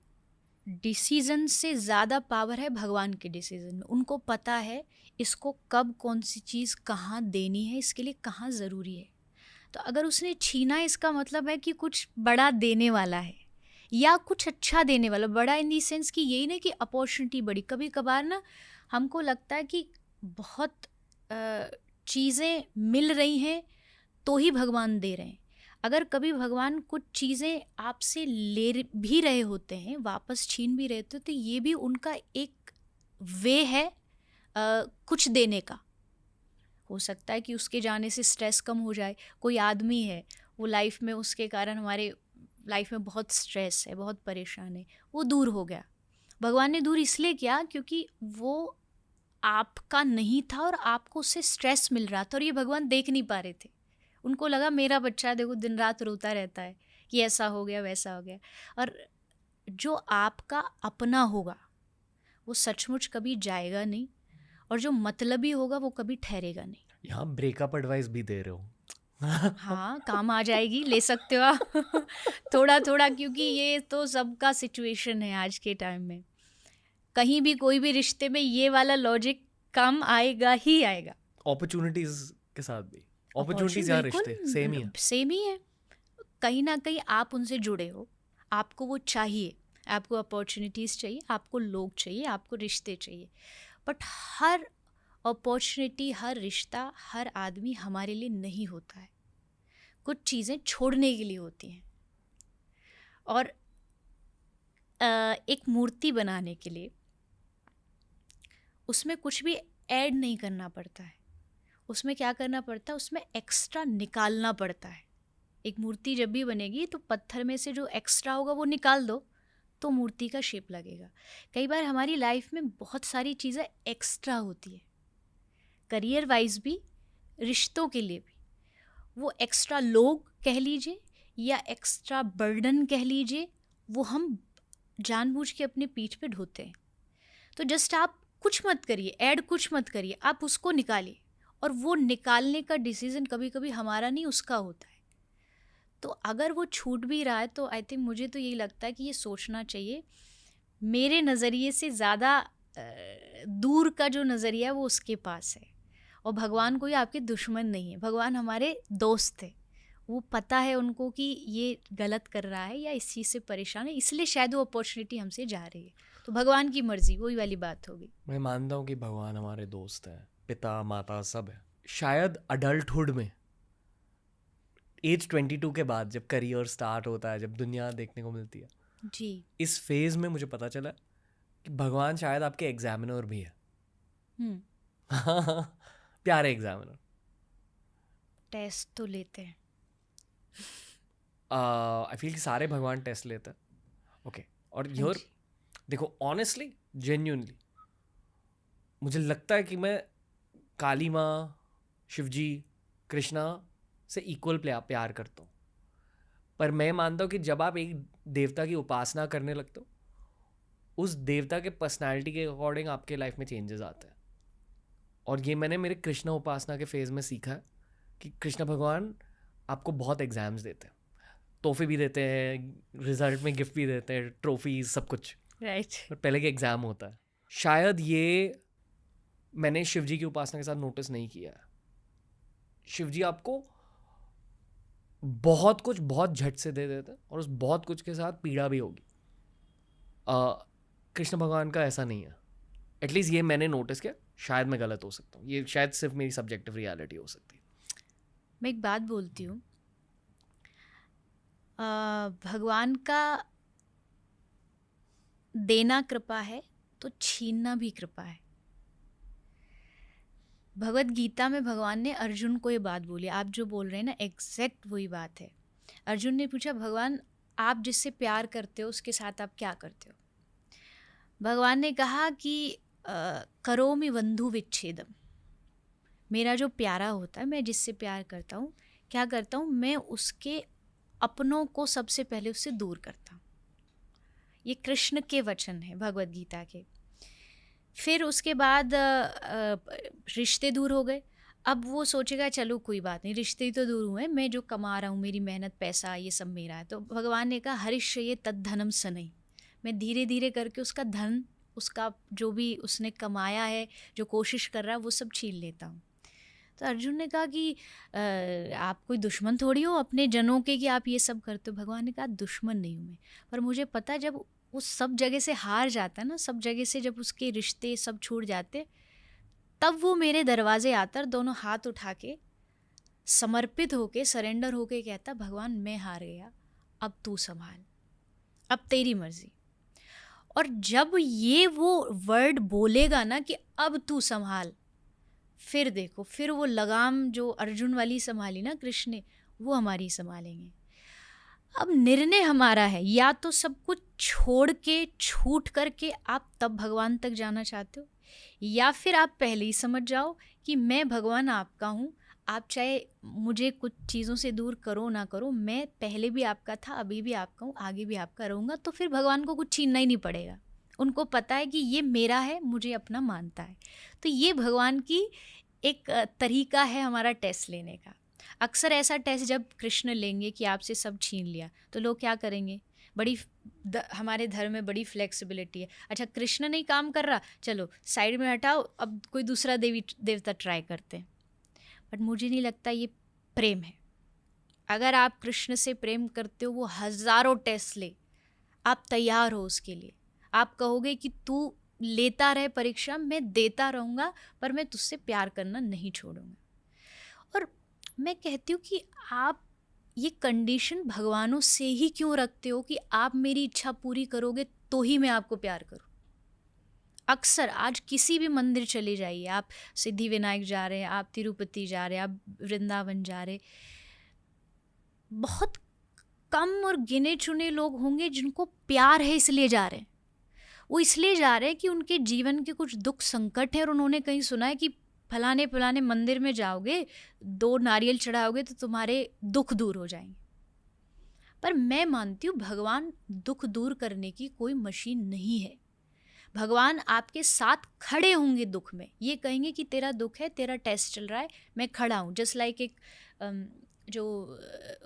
डिसीज़न से ज़्यादा पावर है भगवान के डिसीज़न में। उनको पता है इसको कब कौन सी चीज़ कहाँ देनी है, इसके लिए कहाँ ज़रूरी है। तो अगर उसने छीना, इसका मतलब है कि कुछ बड़ा देने वाला है या कुछ अच्छा देने वाला। बड़ा इन दी सेंस कि यही नहीं कि अपॉर्चुनिटी बड़ी। कभी कभार ना हमको लगता है कि बहुत चीज़ें मिल रही हैं तो ही भगवान दे रहे हैं। अगर कभी भगवान कुछ चीज़ें आपसे ले भी रहे होते हैं, वापस छीन भी रहे होते हैं, तो ये भी उनका एक वे है कुछ देने का। हो सकता है कि उसके जाने से स्ट्रेस कम हो जाए। कोई आदमी है, वो लाइफ में उसके कारण हमारे लाइफ में बहुत स्ट्रेस है, बहुत परेशान है, वो दूर हो गया। भगवान ने दूर इसलिए किया क्योंकि वो आपका नहीं था और आपको उससे स्ट्रेस मिल रहा था, और ये भगवान देख नहीं पा रहे थे। उनको लगा मेरा बच्चा देखो दिन रात रोता रहता है कि ऐसा हो गया वैसा हो गया। और जो आपका अपना होगा वो सचमुच कभी जाएगा नहीं, और जो मतलबी होगा वो कभी ठहरेगा नहीं। यहाँ ब्रेकअप एडवाइस भी दे रहे हो। हाँ, काम आ जाएगी, ले सकते हो आप थोड़ा थोड़ा, क्योंकि ये तो सबका सिचुएशन है आज के टाइम में। कहीं भी कोई भी रिश्ते में ये वाला लॉजिक काम आएगा ही आएगा। अपॉर्चुनिटीज के साथ भी, अपॉर्चुनिटीज या रिश्ते सेम ही है। सेम ही है। कहीं ना कहीं आप उनसे जुड़े हो, आपको वो चाहिए, आपको अपॉर्चुनिटीज़ चाहिए, आपको लोग चाहिए, आपको रिश्ते चाहिए। बट हर अपॉर्चुनिटी, हर रिश्ता, हर आदमी हमारे लिए नहीं होता है। कुछ चीज़ें छोड़ने के लिए होती हैं। और एक मूर्ति बनाने के लिए उसमें कुछ भी ऐड नहीं करना पड़ता है। उसमें क्या करना पड़ता है, उसमें एक्स्ट्रा निकालना पड़ता है। एक मूर्ति जब भी बनेगी तो पत्थर में से जो एक्स्ट्रा होगा वो निकाल दो तो मूर्ति का शेप लगेगा। कई बार हमारी लाइफ में बहुत सारी चीज़ें एक्स्ट्रा होती है, करियर वाइज भी, रिश्तों के लिए भी। वो एक्स्ट्रा लोग कह लीजिए या एक्स्ट्रा बर्डन कह लीजिए, वो हम जानबूझ के अपने पीठ पे ढोते हैं। तो जस्ट आप कुछ मत करिए, ऐड कुछ मत करिए, आप उसको निकालिए। और वो निकालने का डिसीज़न कभी कभी हमारा नहीं, उसका होता है। तो अगर वो छूट भी रहा है तो आई थिंक, मुझे तो यही लगता है कि ये सोचना चाहिए, मेरे नज़रिए से ज़्यादा दूर का जो नज़रिया है वो उसके पास है। और भगवान कोई आपके दुश्मन नहीं है, भगवान हमारे दोस्त है। वो पता है उनको कि ये गलत कर रहा है या इस चीज़ से परेशान है, इसलिए शायद वो अपॉर्चुनिटी हमसे जा रही है। तो भगवान की मर्जी, वही वाली बात होगी। मैं मानता हूँ कि भगवान हमारे दोस्त हैं, पिता माता सब है। शायद अडल्टहुड में एज 22 के बाद जब करियर स्टार्ट होता है, जब दुनिया देखने को मिलती है जी, इस फेज में मुझे पता चला कि भगवान शायद आपके एग्जामिनर भी है। प्यारे एग्जामिनर। टेस्ट तो लेते हैं। आई फील कि सारे भगवान टेस्ट लेते हैं। ओके, और योर देखो ऑनेस्टली जेन्युइनली मुझे लगता है कि मैं काली माँ, शिवजी, कृष्णा से इक्वल प्यार करता हूँ। पर मैं मानता हूँ कि जब आप एक देवता की उपासना करने लगते हो, उस देवता के पर्सनालिटी के अकॉर्डिंग आपके लाइफ में चेंजेस आते हैं। और ये मैंने मेरे कृष्णा उपासना के फेज़ में सीखा है कि कृष्ण भगवान आपको बहुत एग्जाम्स देते हैं, तोहफे भी देते हैं, रिजल्ट में गिफ्ट भी देते हैं, ट्रॉफीज, सब कुछ। राइट। पर पहले के एग्ज़ाम होता है। शायद ये मैंने शिवजी की उपासना के साथ नोटिस नहीं किया है। शिवजी आपको बहुत कुछ बहुत झट से दे देते हैं और उस बहुत कुछ के साथ पीड़ा भी होगी। कृष्ण भगवान का ऐसा नहीं है। एटलीस्ट ये मैंने नोटिस किया, शायद मैं गलत हो सकता हूँ, ये शायद सिर्फ मेरी सब्जेक्टिव रियलिटी हो सकती है। मैं एक बात बोलती हूँ, भगवान का देना कृपा है तो छीनना भी कृपा है। भगवत गीता में भगवान ने अर्जुन को ये बात बोली, आप जो बोल रहे हैं ना एग्जैक्ट वही बात है। अर्जुन ने पूछा, भगवान आप जिससे प्यार करते हो उसके साथ आप क्या करते हो? भगवान ने कहा कि करोमि बंधु विच्छेदम, मेरा जो प्यारा होता है, मैं जिससे प्यार करता हूँ, क्या करता हूँ, मैं उसके अपनों को सबसे पहले उससे दूर करता हूँ। ये कृष्ण के वचन है भगवत गीता के। फिर उसके बाद रिश्ते दूर हो गए। अब वो सोचेगा चलो कोई बात नहीं, रिश्ते ही तो दूर हुए, मैं जो कमा रहा हूँ, मेरी मेहनत, पैसा, ये सब मेरा है। तो भगवान ने कहा हरिष्ये तद्धनम सनई, मैं धीरे धीरे करके उसका धन, उसका जो भी उसने कमाया है, जो कोशिश कर रहा है, वो सब छीन लेता हूँ। तो अर्जुन ने कहा कि आप कोई दुश्मन थोड़ी हो अपने जनों के कि आप ये सब करते हो। भगवान ने कहा दुश्मन नहीं हूँ मैं, पर मुझे पता है जब वो सब जगह से हार जाता है ना, सब जगह से जब उसके रिश्ते सब छूट जाते, तब वो मेरे दरवाजे आता और दोनों हाथ उठा के समर्पित होके, सरेंडर होके कहता, भगवान मैं हार गया, अब तू संभाल, अब तेरी मर्जी। और जब ये वो वर्ड बोलेगा ना कि अब तू संभाल, फिर देखो, फिर वो लगाम जो अर्जुन वाली संभाली ना कृष्ण ने, वो हमारी संभालेंगे। अब निर्णय हमारा है, या तो सब कुछ छोड़ के, छूट करके आप तब भगवान तक जाना चाहते हो, या फिर आप पहले ही समझ जाओ कि मैं भगवान आपका हूँ, आप चाहे मुझे कुछ चीज़ों से दूर करो ना करो, मैं पहले भी आपका था, अभी भी आपका हूँ, आगे भी आपका रहूँगा। तो फिर भगवान को कुछ छीनना ही नहीं पड़ेगा, उनको पता है कि ये मेरा है, मुझे अपना मानता है। तो ये भगवान की एक तरीका है हमारा टेस्ट लेने का। अक्सर ऐसा टेस्ट जब कृष्ण लेंगे कि आपसे सब छीन लिया, तो लोग क्या करेंगे, हमारे धर्म में बड़ी फ्लेक्सिबिलिटी है, अच्छा कृष्ण नहीं काम कर रहा, चलो साइड में हटाओ, अब कोई दूसरा देवता ट्राई करते हैं। बट मुझे नहीं लगता ये प्रेम है। अगर आप कृष्ण से प्रेम करते हो, वो हज़ारों टेस्ट ले, आप तैयार हो उसके लिए, आप कहोगे कि तू लेता रहे परीक्षा, मैं देता रहूँगा, पर मैं तुझसे प्यार करना नहीं छोड़ूंगा। और मैं कहती हूँ कि आप ये कंडीशन भगवानों से ही क्यों रखते हो कि आप मेरी इच्छा पूरी करोगे तो ही मैं आपको प्यार करूँ। अक्सर आज किसी भी मंदिर चले जाइए, आप सिद्धि विनायक जा रहे हैं, आप तिरुपति जा रहे हैं, आप वृंदावन जा रहे, बहुत कम और गिने चुने लोग होंगे जिनको प्यार है इसलिए जा रहे हैं। वो इसलिए जा रहे हैं कि उनके जीवन के कुछ दुख संकट है और उन्होंने कहीं सुना है कि फलाने फलाने मंदिर में जाओगे, 2 नारियल चढ़ाओगे तो तुम्हारे दुख दूर हो जाएंगे। पर मैं मानती हूँ भगवान दुख दूर करने की कोई मशीन नहीं है। भगवान आपके साथ खड़े होंगे दुख में, ये कहेंगे कि तेरा दुख है, तेरा टेस्ट चल रहा है, मैं खड़ा हूँ। जस्ट लाइक एक जो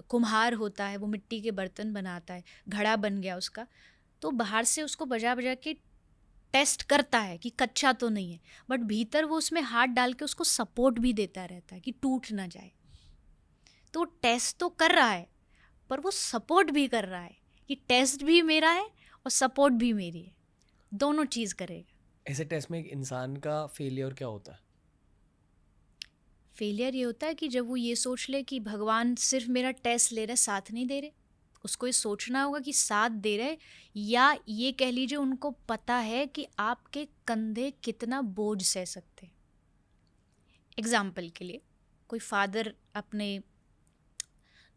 कुम्हार होता है, वो मिट्टी के बर्तन बनाता है, घड़ा बन गया उसका, तो बाहर से उसको बजा बजा के टेस्ट करता है कि कच्चा तो नहीं है, बट भीतर वो उसमें हाथ डाल के उसको सपोर्ट भी देता रहता है कि टूट ना जाए। तो टेस्ट तो कर रहा है, पर वो सपोर्ट भी कर रहा है कि टेस्ट भी मेरा है और सपोर्ट भी मेरी है, दोनों चीज़ करेगा। ऐसे टेस्ट में एक इंसान का फेलियर क्या होता है? फेलियर ये होता है कि जब वो ये सोच ले कि भगवान सिर्फ मेरा टेस्ट ले रहे, साथ नहीं दे रहे। उसको ये सोचना होगा कि साथ दे रहे, या ये कह लीजिए उनको पता है कि आपके कंधे कितना बोझ सह सकते। एग्जाम्पल के लिए, कोई फादर अपने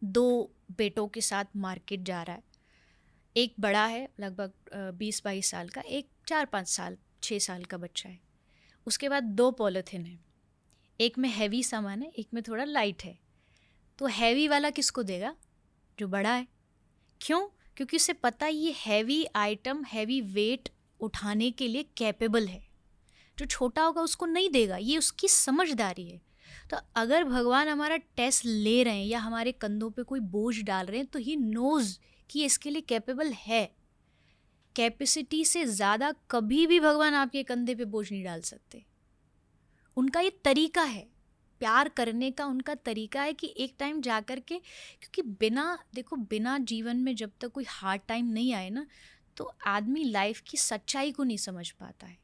2 बेटों के साथ मार्केट जा रहा है, एक बड़ा है लगभग 20-22 साल का, एक 4-5 साल 6 साल का बच्चा है, उसके बाद 2 पॉलिथिन है, एक में हैवी सामान है, एक में थोड़ा लाइट है, तो हैवी वाला किसको देगा? जो बड़ा है। क्यों? क्योंकि उसे पता है ये हैवी आइटम, हैवी वेट उठाने के लिए कैपेबल है। जो छोटा होगा उसको नहीं देगा, ये उसकी समझदारी है। तो अगर भगवान हमारा टेस्ट ले रहे हैं या हमारे कंधों पे कोई बोझ डाल रहे हैं, तो ही नोज कि ये इसके लिए कैपेबल है। कैपेसिटी से ज़्यादा कभी भी भगवान आपके कंधे पे बोझ नहीं डाल सकते। उनका ये तरीका है, प्यार करने का उनका तरीका है कि एक टाइम जा कर के, क्योंकि बिना जीवन में जब तक कोई हार्ड टाइम नहीं आए ना, तो आदमी लाइफ की सच्चाई को नहीं समझ पाता है।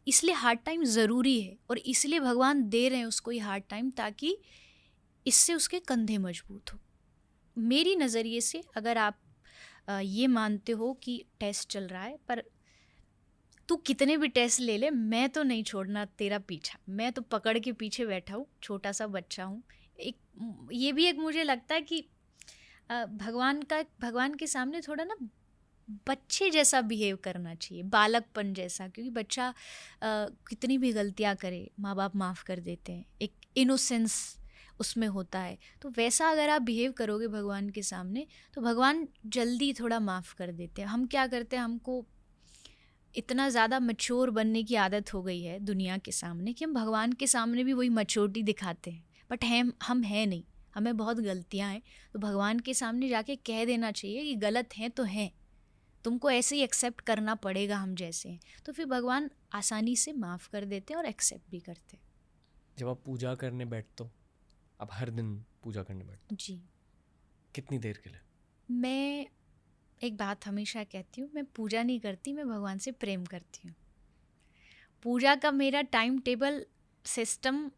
इसलिए हार्ड टाइम ज़रूरी है, और इसलिए भगवान दे रहे हैं उसको ये हार्ड टाइम, ताकि इससे उसके कंधे मजबूत हो। मेरी नज़रिए से अगर आप ये मानते हो कि टेस्ट चल रहा है, पर तू कितने भी टेस्ट ले ले, मैं तो नहीं छोड़ना तेरा पीछा, मैं तो पकड़ के पीछे बैठा हूँ, छोटा सा बच्चा हूँ। ये भी एक मुझे लगता है कि भगवान के सामने थोड़ा ना बच्चे जैसा बिहेव करना चाहिए, बालकपन जैसा, क्योंकि बच्चा कितनी भी गलतियाँ करे माँ बाप माफ़ कर देते हैं, एक इनोसेंस उसमें होता है। तो वैसा अगर आप बिहेव करोगे भगवान के सामने, तो भगवान जल्दी थोड़ा माफ़ कर देते हैं। हम क्या करते हैं, हमको इतना ज़्यादा मैच्योर बनने की आदत हो गई है दुनिया के सामने कि हम भगवान के सामने भी वही मैच्योरिटी दिखाते हैं, बट हम हैं नहीं, हमें बहुत गलतियाँ हैं। तो भगवान के सामने जाके कह देना चाहिए कि गलत हैं तो हैं, तुमको ऐसे ही एक्सेप्ट करना पड़ेगा हम जैसे हैं। तो फिर भगवान आसानी से माफ़ कर देते हैं और एक्सेप्ट भी करते हैं। जब आप पूजा करने बैठते हो, आप हर दिन पूजा करने बैठते हो जी, कितनी देर के लिए? मैं एक बात हमेशा कहती हूँ, मैं पूजा नहीं करती, मैं भगवान से प्रेम करती हूँ। पूजा का मेरा टाइम टेबल सिस्टम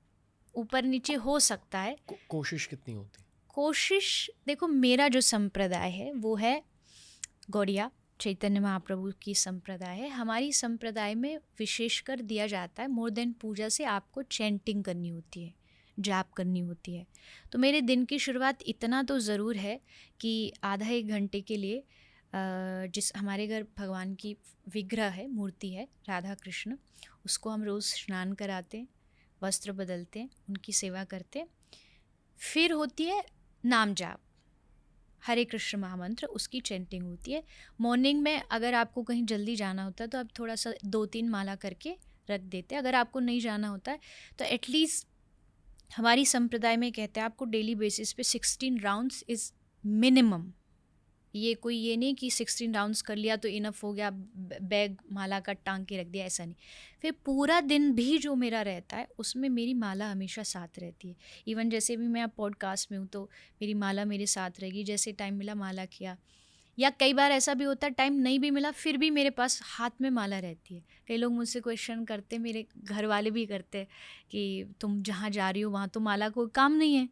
ऊपर नीचे हो सकता है। कोशिश कितनी होती? कोशिश, देखो मेरा जो संप्रदाय है वो है गौड़िया, चैतन्य महाप्रभु की संप्रदाय है। हमारी संप्रदाय में विशेषकर दिया जाता है, मोर देन पूजा से आपको चैंटिंग करनी होती है, जाप करनी होती है। तो मेरे दिन की शुरुआत इतना तो ज़रूर है कि आधा एक घंटे के लिए जिस हमारे घर भगवान की विग्रह है, मूर्ति है राधा कृष्ण, उसको हम रोज़ स्नान कराते हैं, वस्त्र बदलते हैं, उनकी सेवा करते हैं। फिर होती है नाम जाप, हरे कृष्ण महामंत्र, उसकी चैंटिंग होती है। मॉर्निंग में अगर आपको कहीं जल्दी जाना होता है तो आप थोड़ा सा 2-3 माला करके रख देते हैं। अगर आपको नहीं जाना होता है तो एटलीस्ट हमारी संप्रदाय में कहते हैं आपको डेली बेसिस पे 16 राउंड्स इज़ मिनिमम। ये कोई ये नहीं कि 16 राउंड्स कर लिया तो इनफ हो गया, बैग माला का टांग के रख दिया, ऐसा नहीं। फिर पूरा दिन भी जो मेरा रहता है उसमें मेरी माला हमेशा साथ रहती है। इवन जैसे भी मैं अब पॉडकास्ट में हूँ तो मेरी माला मेरे साथ रहेगी, जैसे टाइम मिला माला किया, या कई बार ऐसा भी होता है टाइम नहीं भी मिला फिर भी मेरे पास हाथ में माला रहती है। कई लोग मुझसे क्वेश्चन करते, मेरे घर वाले भी करते कि तुम जहाँ जा रही हो वहाँ तो माला कोई काम नहीं है,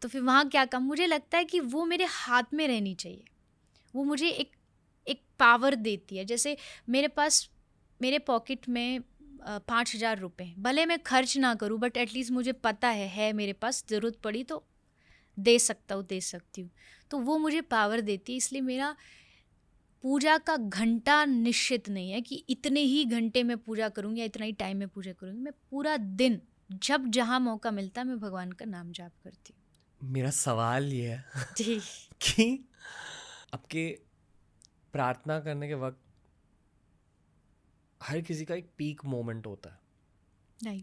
तो फिर वहाँ क्या काम? मुझे लगता है कि वो मेरे हाथ में रहनी चाहिए, वो मुझे एक पावर देती है। जैसे मेरे पास मेरे पॉकेट में 5,000 रुपये हैं, भले मैं खर्च ना करूं बट एटलीस्ट मुझे पता है मेरे पास, ज़रूरत पड़ी तो दे सकती हूँ, तो वो मुझे पावर देती है। इसलिए मेरा पूजा का घंटा निश्चित नहीं है कि इतने ही घंटे में पूजा करूँगी या इतना ही टाइम में पूजा करूँगी। मैं पूरा दिन जब जहाँ मौका मिलता है मैं भगवान का नाम जाप करती हूँ। मेरा सवाल ये है जी कि आपके प्रार्थना करने के वक्त हर किसी का एक पीक मोमेंट होता है नहीं,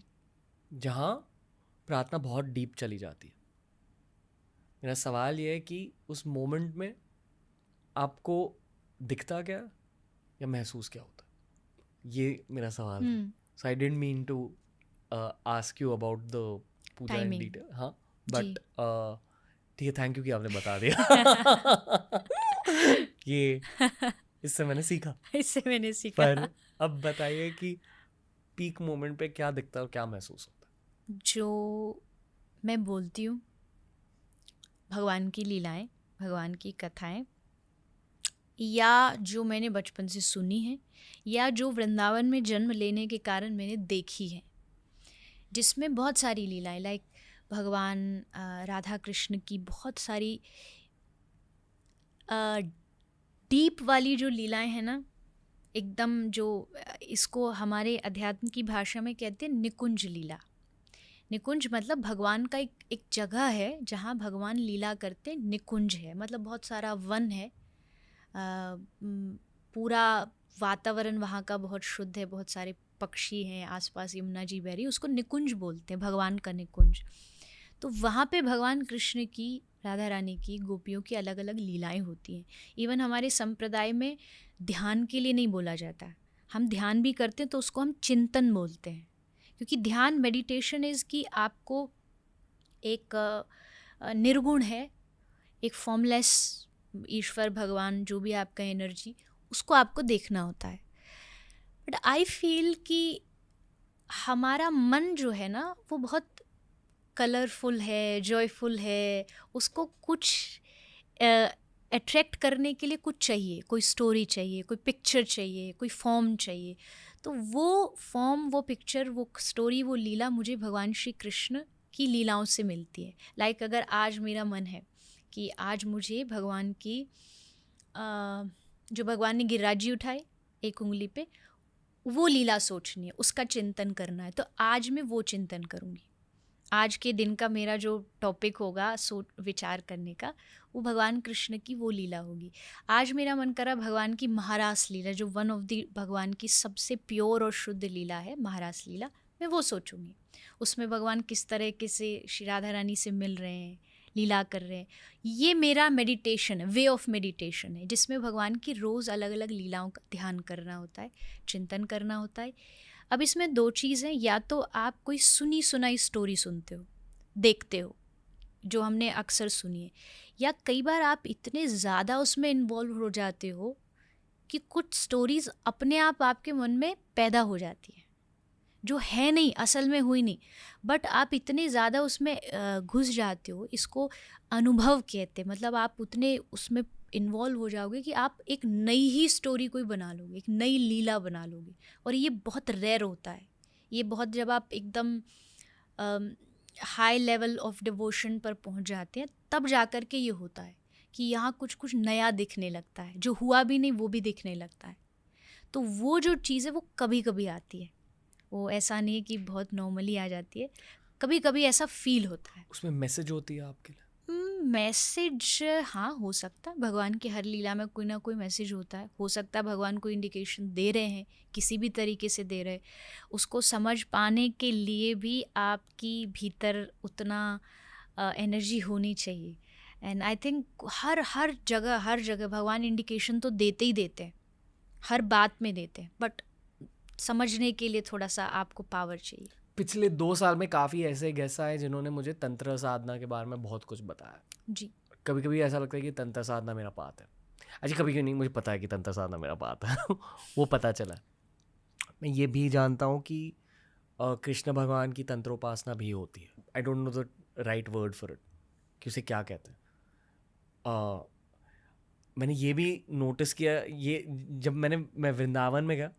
जहाँ प्रार्थना बहुत डीप चली जाती है। मेरा सवाल ये है कि उस मोमेंट में आपको दिखता क्या या महसूस क्या होता है? ये मेरा सवाल है। So I didn't mean to ask you about the puja in detail. हाँ, बट ठीक है, थैंक यू कि आपने बता दिया। ये इससे मैंने सीखा। पर अब बताइए कि पीक मोमेंट पे क्या दिखता है और क्या महसूस होता है? जो मैं बोलती हूँ भगवान की लीलाएं, भगवान की कथाएं, या जो मैंने बचपन से सुनी है, या जो वृंदावन में जन्म लेने के कारण मैंने देखी है, जिसमें बहुत सारी लीलाएं, लाइक भगवान राधा कृष्ण की बहुत सारी डीप वाली जो लीलाएं हैं ना, एकदम जो इसको हमारे अध्यात्म की भाषा में कहते हैं निकुंज लीला। निकुंज मतलब भगवान का एक जगह है जहाँ भगवान लीला करते, निकुंज है मतलब बहुत सारा वन है, पूरा वातावरण वहाँ का बहुत शुद्ध है, बहुत सारे पक्षी हैं आसपास, यमुना जी बह रही, उसको निकुंज बोलते हैं, भगवान का निकुंज। तो वहाँ पे भगवान कृष्ण की, राधा रानी की, गोपियों की अलग अलग लीलाएं होती हैं। इवन हमारे संप्रदाय में ध्यान के लिए नहीं बोला जाता है, हम ध्यान भी करते हैं तो उसको हम चिंतन बोलते हैं, क्योंकि ध्यान मेडिटेशन इज़ कि आपको एक निर्गुण है, एक फॉर्मलेस ईश्वर भगवान जो भी आपका एनर्जी, उसको आपको देखना होता है। बट आई फील कि हमारा मन जो है ना वो बहुत कलरफुल है, जॉयफुल है, उसको कुछ अट्रैक्ट करने के लिए कुछ चाहिए, कोई स्टोरी चाहिए, कोई पिक्चर चाहिए, कोई फॉर्म चाहिए। तो वो फॉर्म, वो पिक्चर, वो स्टोरी, वो लीला मुझे भगवान श्री कृष्ण की लीलाओं से मिलती है। लाइक अगर आज मेरा मन है कि आज मुझे भगवान की जो भगवान ने गिरिराज उठाए एक उंगली पे, वो लीला सोचनी है, उसका चिंतन करना है, तो आज मैं वो चिंतन करूँगी। आज के दिन का मेरा जो टॉपिक होगा विचार करने का, वो भगवान कृष्ण की वो लीला होगी। आज मेरा मन करा भगवान की महारास लीला, जो वन ऑफ द भगवान की सबसे प्योर और शुद्ध लीला है, महारास लीला, मैं वो सोचूंगी। उसमें भगवान किस तरह से श्री राधा रानी से मिल रहे हैं, लीला कर रहे हैं। ये मेरा मेडिटेशन है, वे ऑफ मेडिटेशन है, जिसमें भगवान की रोज़ अलग अलग लीलाओं का ध्यान करना होता है, चिंतन करना होता है। अब इसमें दो चीज़ हैं, या तो आप कोई सुनी सुनाई स्टोरी सुनते हो, देखते हो, जो हमने अक्सर सुनी है, या कई बार आप इतने ज़्यादा उसमें इन्वॉल्व हो जाते हो कि कुछ स्टोरीज़ अपने आप आपके मन में पैदा हो जाती है, जो है नहीं, असल में हुई नहीं, बट आप इतने ज़्यादा उसमें घुस जाते हो, इसको अनुभव कहते हैं। मतलब आप उतने उसमें इन्वॉल्व हो जाओगे कि आप एक नई ही स्टोरी कोई बना लोगे, एक नई लीला बना लोगे। और ये बहुत रेयर होता है, ये बहुत, जब आप एकदम हाई लेवल ऑफ डिवोशन पर पहुंच जाते हैं तब जा कर के ये होता है कि यहाँ कुछ कुछ नया दिखने लगता है, जो हुआ भी नहीं वो भी दिखने लगता है। तो वो जो चीज़ है वो कभी कभी आती है, वो ऐसा नहीं है कि बहुत नॉर्मली आ जाती है, कभी कभी ऐसा फील होता है। उसमें मैसेज होती है आपके लिए? मैसेज हाँ हो सकता है, भगवान की हर लीला में कोई ना कोई मैसेज होता है। हो सकता है भगवान को इंडिकेशन दे रहे हैं, किसी भी तरीके से दे रहे हैं, उसको समझ पाने के लिए भी आपकी भीतर उतना एनर्जी होनी चाहिए। एंड आई थिंक हर जगह भगवान इंडिकेशन तो देते ही देते हैं, हर बात में देते हैं, बट समझने के लिए थोड़ा सा आपको पावर चाहिए। पिछले 2 साल में काफ़ी ऐसे गेस्ट आए जिन्होंने मुझे तंत्र साधना के बारे में बहुत कुछ बताया जी। कभी कभी ऐसा लगता है कि तंत्र साधना मेरा पात है। अच्छा, कभी कभी नहीं, मुझे पता है कि तंत्र साधना मेरा पात है वो पता चला। मैं ये भी जानता हूँ कि कृष्ण भगवान की तंत्रोपासना भी होती है। I don't know the right word for it कि उसे क्या कहते हैं। मैंने ये भी नोटिस किया, ये जब मैं वृंदावन में गया,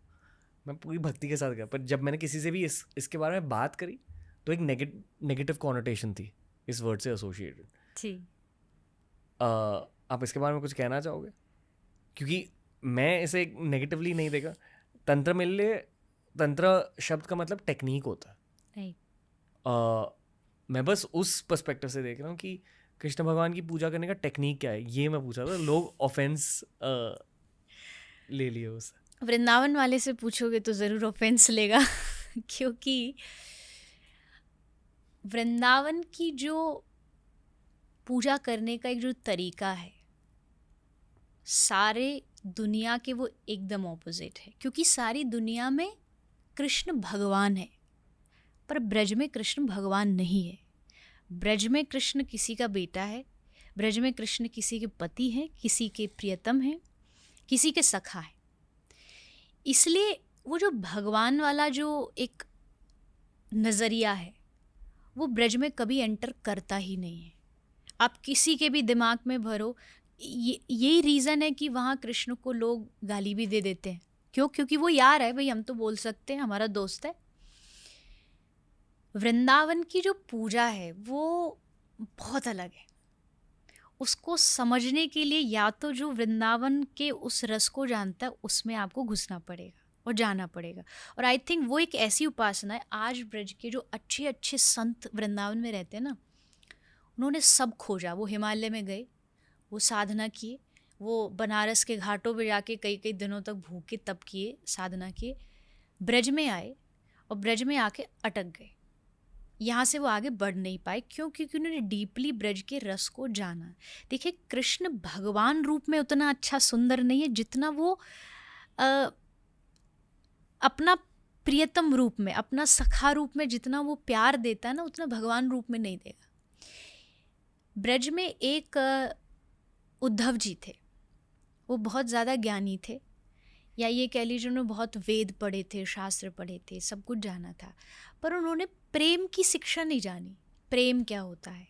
मैं पूरी भक्ति के साथ गया, पर जब मैंने किसी से भी इसके बारे में बात करी तो एक नेगेटिव कॉनोटेशन थी इस वर्ड से एसोसिएटेड। जी। आप इसके बारे में कुछ कहना चाहोगे? क्योंकि मैं इसे नेगेटिवली नहीं देखा। तंत्र मेरे लिए, तंत्र शब्द का मतलब टेक्निक होता है। राइट। मैं बस उस पर्सपेक्टिव से देख रहा हूँ कि कृष्ण भगवान की पूजा करने का टेक्निक क्या है, ये मैं पूछा था। लोग ऑफेंस ले लिए उससे। वृंदावन वाले से पूछोगे तो ज़रूर ऑफेंस लेगा क्योंकि वृंदावन की जो पूजा करने का एक जो तरीका है, सारे दुनिया के वो एकदम ऑपोजिट है। क्योंकि सारी दुनिया में कृष्ण भगवान है, पर ब्रज में कृष्ण भगवान नहीं है। ब्रज में कृष्ण किसी का बेटा है, ब्रज में कृष्ण किसी के पति हैं, किसी के प्रियतम हैं, किसी के सखा है। इसलिए वो जो भगवान वाला जो एक नज़रिया है वो ब्रज में कभी एंटर करता ही नहीं है। आप किसी के भी दिमाग में भरो, यही रीज़न है कि वहाँ कृष्ण को लोग गाली भी दे देते हैं। क्यों? क्योंकि वो यार है भाई, हम तो बोल सकते हैं, हमारा दोस्त है। वृंदावन की जो पूजा है वो बहुत अलग है। उसको समझने के लिए या तो जो वृंदावन के उस रस को जानता है उसमें आपको घुसना पड़ेगा, और जाना पड़ेगा। और आई थिंक वो एक ऐसी उपासना है, आज ब्रज के जो अच्छे अच्छे संत वृंदावन में रहते हैं ना, उन्होंने सब खोजा। वो हिमालय में गए, वो साधना किए, वो बनारस के घाटों पे जाके कई कई दिनों तक भूखे तप किए, साधना किए, ब्रज में आए और ब्रज में आके अटक गए। यहाँ से वो आगे बढ़ नहीं पाए। क्यों? क्योंकि उन्होंने डीपली ब्रज के रस को जाना। देखिए, कृष्ण भगवान रूप में उतना अच्छा सुंदर नहीं है जितना वो अपना प्रियतम रूप में, अपना सखा रूप में जितना वो प्यार देता है ना, उतना भगवान रूप में नहीं देगा। ब्रज में एक उद्धव जी थे, वो बहुत ज़्यादा ज्ञानी थे, या ये कह लीजिए उन्होंने बहुत वेद पढ़े थे, शास्त्र पढ़े थे, सब कुछ जाना था, पर उन्होंने प्रेम की शिक्षा नहीं जानी। प्रेम क्या होता है?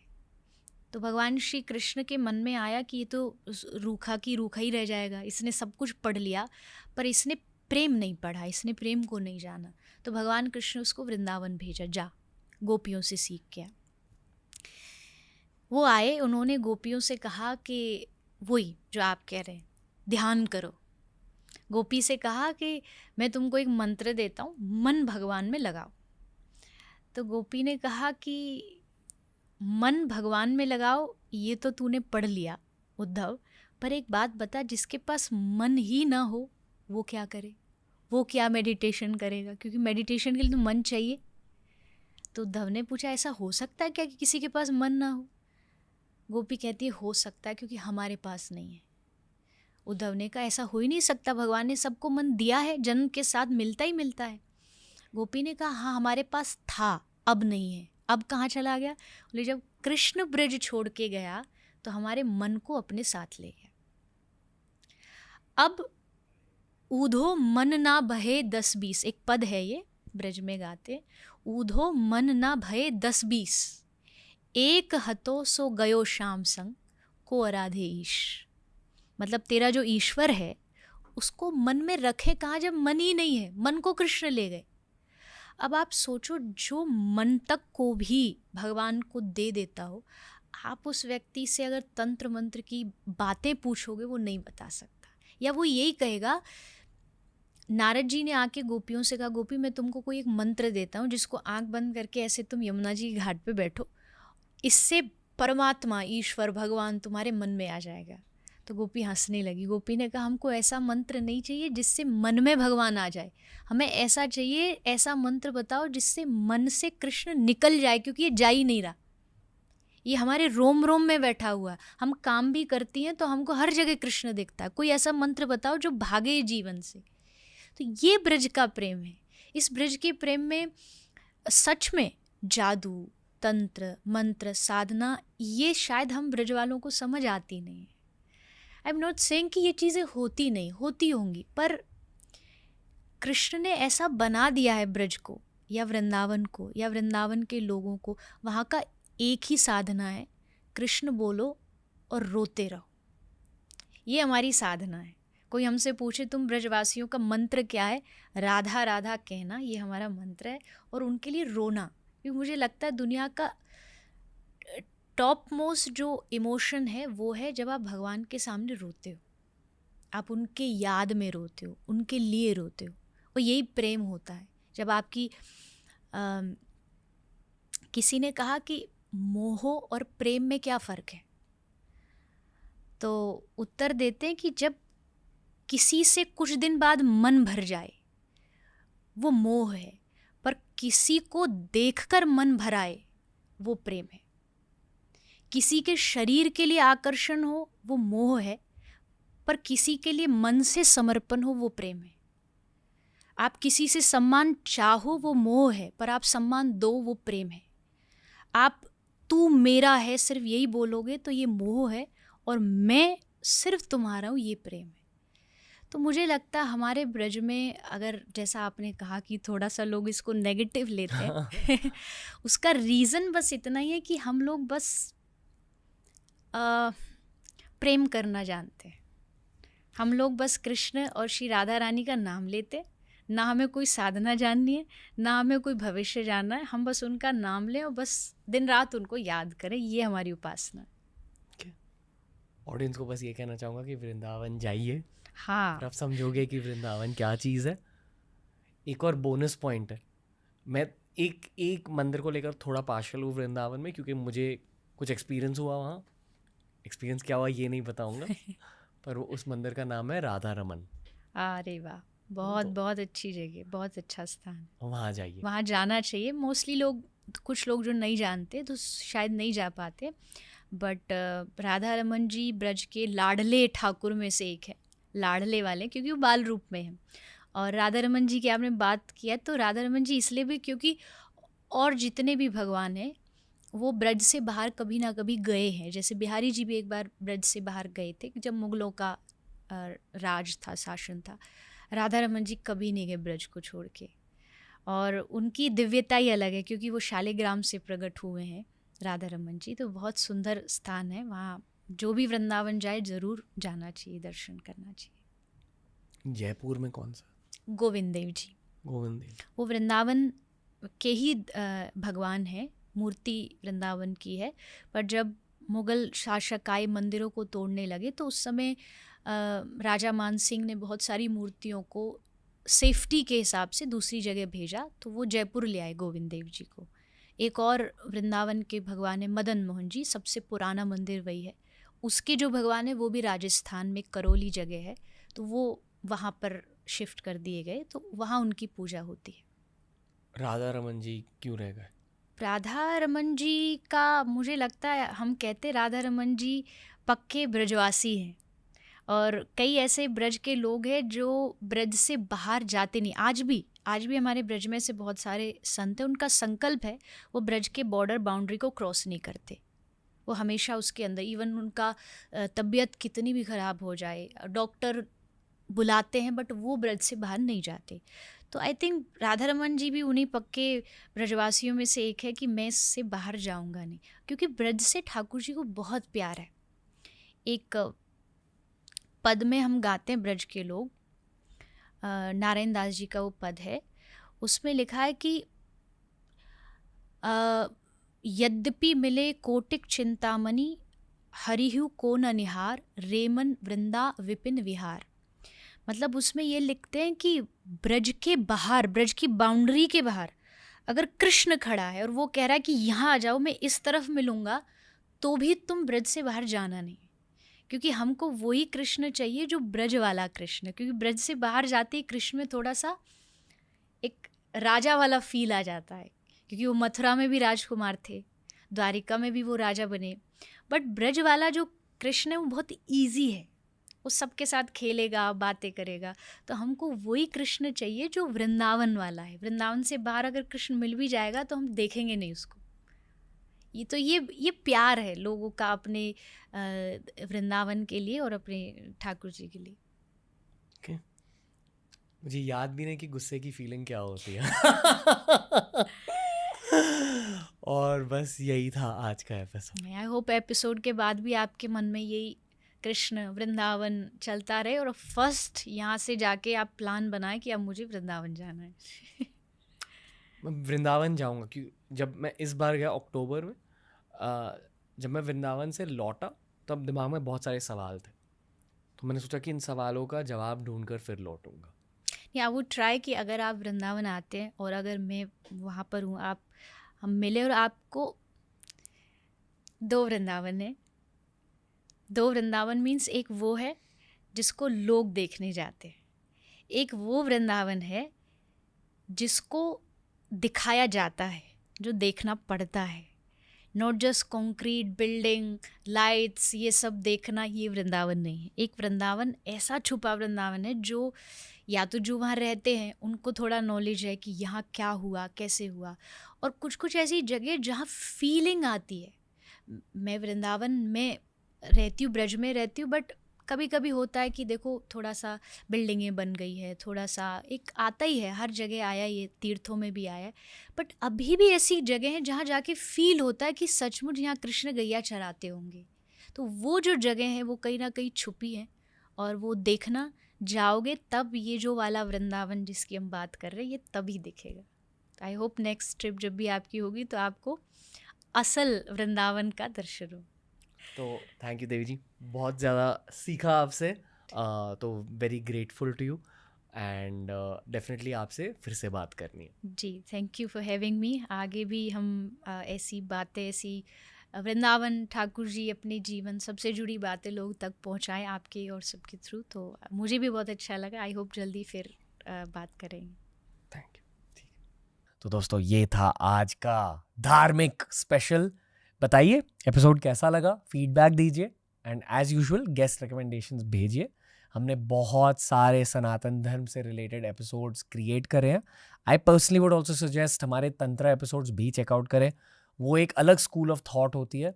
तो भगवान श्री कृष्ण के मन में आया कि ये तो रूखा की रूखा ही रह जाएगा, इसने सब कुछ पढ़ लिया पर इसने प्रेम नहीं पढ़ा, इसने प्रेम को नहीं जाना। तो भगवान कृष्ण उसको वृंदावन भेजा, जा गोपियों से सीख के आ। वो आए, उन्होंने गोपियों से कहा कि वही जो आप कह रहे हैं, ध्यान करो। गोपी से कहा कि मैं तुमको एक मंत्र देता हूँ, मन भगवान में लगाओ। तो गोपी ने कहा कि मन भगवान में लगाओ, ये तो तूने पढ़ लिया उद्धव, पर एक बात बता, जिसके पास मन ही ना हो वो क्या करे? वो क्या मेडिटेशन करेगा? क्योंकि मेडिटेशन के लिए तो मन चाहिए। तो उद्धव ने पूछा, ऐसा हो सकता है क्या कि किसी के पास मन ना हो? गोपी कहती है, हो सकता है, क्योंकि हमारे पास नहीं है। उद्धव ने कहा, ऐसा हो ही नहीं सकता, भगवान ने सबको मन दिया है, जन्म के साथ मिलता ही मिलता है। गोपी ने कहा, हाँ हमारे पास था, अब नहीं है। अब कहाँ चला गया? बोले, जब कृष्ण ब्रज छोड़ के गया तो हमारे मन को अपने साथ ले गया। अब ऊधो मन ना भये 10-20, एक पद है ये, ब्रज में गाते, ऊधो मन ना भये 10-20, एक हतो सो गयो श्याम संग, को आराधे ईश। मतलब तेरा जो ईश्वर है उसको मन में रखे कहाँ, जब मन ही नहीं है, मन को कृष्ण ले गए। अब आप सोचो, जो मन तक को भी भगवान को दे देता हो, आप उस व्यक्ति से अगर तंत्र मंत्र की बातें पूछोगे वो नहीं बता सकता, या वो यही कहेगा। नारद जी ने आके गोपियों से कहा, गोपी मैं तुमको कोई एक मंत्र देता हूँ जिसको आंख बंद करके ऐसे तुम यमुना जी के घाट पे बैठो, इससे परमात्मा, ईश्वर, भगवान तुम्हारे मन में आ जाएगा। तो गोपी हंसने लगी। गोपी ने कहा, हमको ऐसा मंत्र नहीं चाहिए जिससे मन में भगवान आ जाए, हमें ऐसा चाहिए, ऐसा मंत्र बताओ जिससे मन से कृष्ण निकल जाए, क्योंकि ये जा ही नहीं रहा, ये हमारे रोम रोम में बैठा हुआ है। हम काम भी करती हैं तो हमको हर जगह कृष्ण दिखता है। कोई ऐसा मंत्र बताओ जो भागे जीवन से। तो ये ब्रज का प्रेम है। इस ब्रज के प्रेम में सच में जादू, तंत्र, मंत्र, साधना, ये शायद हम ब्रज वालों को समझ आती नहीं है। आई एम नॉट सेइंग कि ये चीज़ें होती नहीं, होती होंगी, पर कृष्ण ने ऐसा बना दिया है ब्रज को, या वृंदावन को, या वृंदावन के लोगों को। वहाँ का एक ही साधना है, कृष्ण बोलो और रोते रहो। ये हमारी साधना है। कोई हमसे पूछे तुम ब्रजवासियों का मंत्र क्या है, राधा राधा कहना, ये हमारा मंत्र है। और उनके लिए रोना, क्योंकि मुझे लगता है दुनिया का टॉप मोस्ट जो इमोशन है वो है जब आप भगवान के सामने रोते हो, आप उनके याद में रोते हो, उनके लिए रोते हो। और यही प्रेम होता है। जब आपकी किसी ने कहा कि मोह और प्रेम में क्या फ़र्क है, तो उत्तर देते हैं कि जब किसी से कुछ दिन बाद मन भर जाए वो मोह है, पर किसी को देखकर मन भराए वो प्रेम है। किसी के शरीर के लिए आकर्षण हो वो मोह है, पर किसी के लिए मन से समर्पण हो वो प्रेम है। आप किसी से सम्मान चाहो वो मोह है, पर आप सम्मान दो वो प्रेम है। आप तू मेरा है सिर्फ यही बोलोगे तो ये मोह है, और मैं सिर्फ तुम्हारा हूँ ये प्रेम है। तो मुझे लगता है हमारे ब्रज में, अगर जैसा आपने कहा कि थोड़ा सा लोग इसको नेगेटिव लेते हैं उसका रीज़न बस इतना ही है कि हम लोग बस प्रेम करना जानते हैं। हम लोग बस कृष्ण और श्री राधा रानी का नाम लेते, ना हमें कोई साधना जाननी है, ना हमें कोई भविष्य जानना है। हम बस उनका नाम लें और बस दिन रात उनको याद करें, ये हमारी उपासना है। ऑडियंस को बस ये कहना चाहूँगा कि वृंदावन जाइए। हाँ, आप समझोगे कि वृंदावन क्या चीज़ है। एक और बोनस पॉइंट है, मैं एक मंदिर को लेकर थोड़ा पार्शल हूँ वृंदावन में, क्योंकि मुझे कुछ एक्सपीरियंस हुआ वहाँ। एक्सपीरियंस क्या हुआ ये नहीं बताऊँगा, पर वो उस मंदिर का नाम है राधा रमन। अरे वाह, बहुत तो बहुत अच्छी जगह, बहुत अच्छा स्थान, वहाँ जाइए। वहाँ जाना चाहिए। मोस्टली लोग, कुछ लोग जो नहीं जानते तो शायद नहीं जा पाते, बट राधा रमन जी ब्रज के लाडले ठाकुर में से एक है, लाडले वाले, क्योंकि वो बाल रूप में है। और राधा रमन जी की आपने बात किया, तो राधा रमन जी इसलिए भी क्योंकि और जितने भी भगवान हैं वो ब्रज से बाहर कभी ना कभी गए हैं। जैसे बिहारी जी भी एक बार ब्रज से बाहर गए थे जब मुगलों का राज था, शासन था। राधा रमन जी कभी नहीं गए ब्रज को छोड़ के, और उनकी दिव्यता ही अलग है, क्योंकि वो शालिग्राम से प्रकट हुए हैं राधा रमन जी। तो बहुत सुंदर स्थान है वहाँ, जो भी वृंदावन जाए ज़रूर जाना चाहिए, दर्शन करना चाहिए। जयपुर में कौन सा? गोविंद देव जी, गोविंद देव। वो वृंदावन के ही भगवान हैं, मूर्ति वृंदावन की है। पर जब मुग़ल शासक आए, मंदिरों को तोड़ने लगे, तो उस समय राजा मान सिंह ने बहुत सारी मूर्तियों को सेफ्टी के हिसाब से दूसरी जगह भेजा, तो वो जयपुर ले आए गोविंद देव जी को। एक और वृंदावन के भगवान है मदन मोहन जी, सबसे पुराना मंदिर वही है। उसके जो भगवान है वो भी राजस्थान में करौली जगह है, तो वो वहाँ पर शिफ्ट कर दिए गए, तो वहाँ उनकी पूजा होती है। राधा रमन जी क्यों रह गए? राधा रमन जी का मुझे लगता है, हम कहते राधा रमन जी पक्के ब्रजवासी हैं, और कई ऐसे ब्रज के लोग हैं जो ब्रज से बाहर जाते नहीं। आज भी हमारे ब्रज में से बहुत सारे संत हैं, उनका संकल्प है वो ब्रज के बॉर्डर बाउंड्री को क्रॉस नहीं करते, वो हमेशा उसके अंदर। इवन उनका तबीयत कितनी भी ख़राब हो जाए, डॉक्टर बुलाते हैं, बट वो ब्रज से बाहर नहीं जाते। तो आई थिंक राधा रमन जी भी उन्हीं पक्के ब्रजवासियों में से एक है कि मैं इससे बाहर जाऊंगा नहीं, क्योंकि ब्रज से ठाकुर जी को बहुत प्यार है। एक पद में हम गाते हैं ब्रज के लोग, नारायण दास जी का वो पद है, उसमें लिखा है कि यद्यपि मिले कोटिक चिंतामणि, हरिहु को न निहार, रेमन वृंदा विपिन विहार। मतलब उसमें ये लिखते हैं कि ब्रज के बाहर, ब्रज की बाउंड्री के बाहर अगर कृष्ण खड़ा है और वो कह रहा है कि यहाँ आ जाओ, मैं इस तरफ मिलूँगा, तो भी तुम ब्रज से बाहर जाना नहीं, क्योंकि हमको वही कृष्ण चाहिए जो ब्रज वाला कृष्ण। क्योंकि ब्रज से बाहर जाते ही कृष्ण में थोड़ा सा एक राजा वाला फील आ जाता है, क्योंकि वो मथुरा में भी राजकुमार थे, द्वारिका में भी वो राजा बने, बट ब्रज वाला जो कृष्ण है वो बहुत ईजी है, वो सबके साथ खेलेगा, बातें करेगा। तो हमको वही कृष्ण चाहिए जो वृंदावन वाला है। वृंदावन से बाहर अगर कृष्ण मिल भी जाएगा तो हम देखेंगे नहीं उसको। ये प्यार है लोगों का अपने वृंदावन के लिए और अपने ठाकुर जी के लिए। okay. मुझे याद भी नहीं कि गुस्से की फीलिंग क्या होती है। और बस यही था आज का एपिसोड। आई होप एपिसोड के बाद भी आपके मन में यही कृष्ण वृंदावन चलता रहे, और फर्स्ट यहाँ से जाके आप प्लान बनाएं कि अब मुझे वृंदावन जाना है। मैं वृंदावन जाऊंगा, क्योंकि जब मैं इस बार गया अक्टूबर में, जब मैं वृंदावन से लौटा तब दिमाग में बहुत सारे सवाल थे, तो मैंने सोचा कि इन सवालों का जवाब ढूंढकर फिर लौटूंगा। या वो ट्राई कि अगर आप वृंदावन आते हैं और अगर मैं वहाँ पर हूँ, आप हम मिले, और आपको दो वृंदावन है। दो वृंदावन मीन्स एक वो है जिसको लोग देखने जाते हैं, एक वो वृंदावन है जिसको दिखाया जाता है, जो देखना पड़ता है। Not just concrete building lights, ये सब देखना, ये वृंदावन नहीं है। एक वृंदावन ऐसा छुपा वृंदावन है जो या तो जो वहाँ रहते हैं उनको थोड़ा नॉलेज है कि यहाँ क्या हुआ, कैसे हुआ, और कुछ कुछ ऐसी जगह जहाँ फीलिंग आती है। मैं वृंदावन में रहती हूँ, ब्रज में रहती हूँ, बट कभी कभी होता है कि देखो थोड़ा सा बिल्डिंगें बन गई है, थोड़ा सा एक आता ही है, हर जगह आया, ये तीर्थों में भी आया है, बट अभी भी ऐसी जगह है जहाँ जाके फील होता है कि सचमुच यहाँ कृष्ण गैया चराते होंगे। तो वो जो जगह है वो कहीं ना कहीं छुपी है, और वो देखना जाओगे तब ये जो वाला वृंदावन जिसकी हम बात कर रहे हैं ये तभी दिखेगा। आई होप नेक्स्ट ट्रिप जब भी आपकी होगी तो आपको असल वृंदावन का दर्शन हो। तो थैंक यू देवी जी, बहुत ज़्यादा सीखा आपसे, तो very grateful to you. And definitely आपसे फिर से बात करनी है। जी, thank you for having me. आगे भी हम ऐसी बातें, ऐसी वृंदावन ठाकुर जी अपने जीवन सबसे जुड़ी बातें लोग तक पहुंचाएं आपके और सबके थ्रू। तो मुझे भी बहुत अच्छा लगा। आई होप जल्दी फिर बात करेंगे। Thank you. ठीक है, तो दोस्तों ये था आज का धार्मिक स्पेशल। बताइए एपिसोड कैसा लगा, फीडबैक दीजिए and as usual guest recommendations भेजिए। हमने बहुत सारे सनातन धर्म से रिलेटेड एपिसोड्स क्रिएट करे हैं। I personally would also suggest हमारे तंत्र एपिसोड्स भी चेकआउट करें, वो एक अलग स्कूल ऑफ थॉट होती है।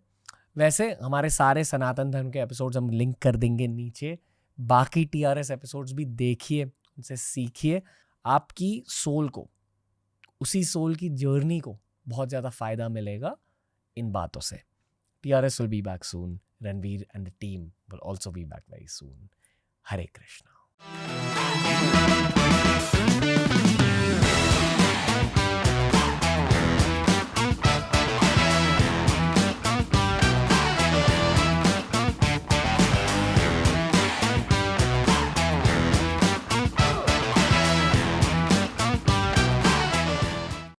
वैसे हमारे सारे सनातन धर्म के एपिसोड्स हम लिंक कर देंगे नीचे। बाकी TRS एपिसोड्स भी देखिए, उनसे सीखिए। आपकी सोल को, उसी सोल की जर्नी को बहुत ज़्यादा फ़ायदा मिलेगा इन बातों से। TRS will be back soon. Ranveer and the team will also be back very soon. Hare Krishna.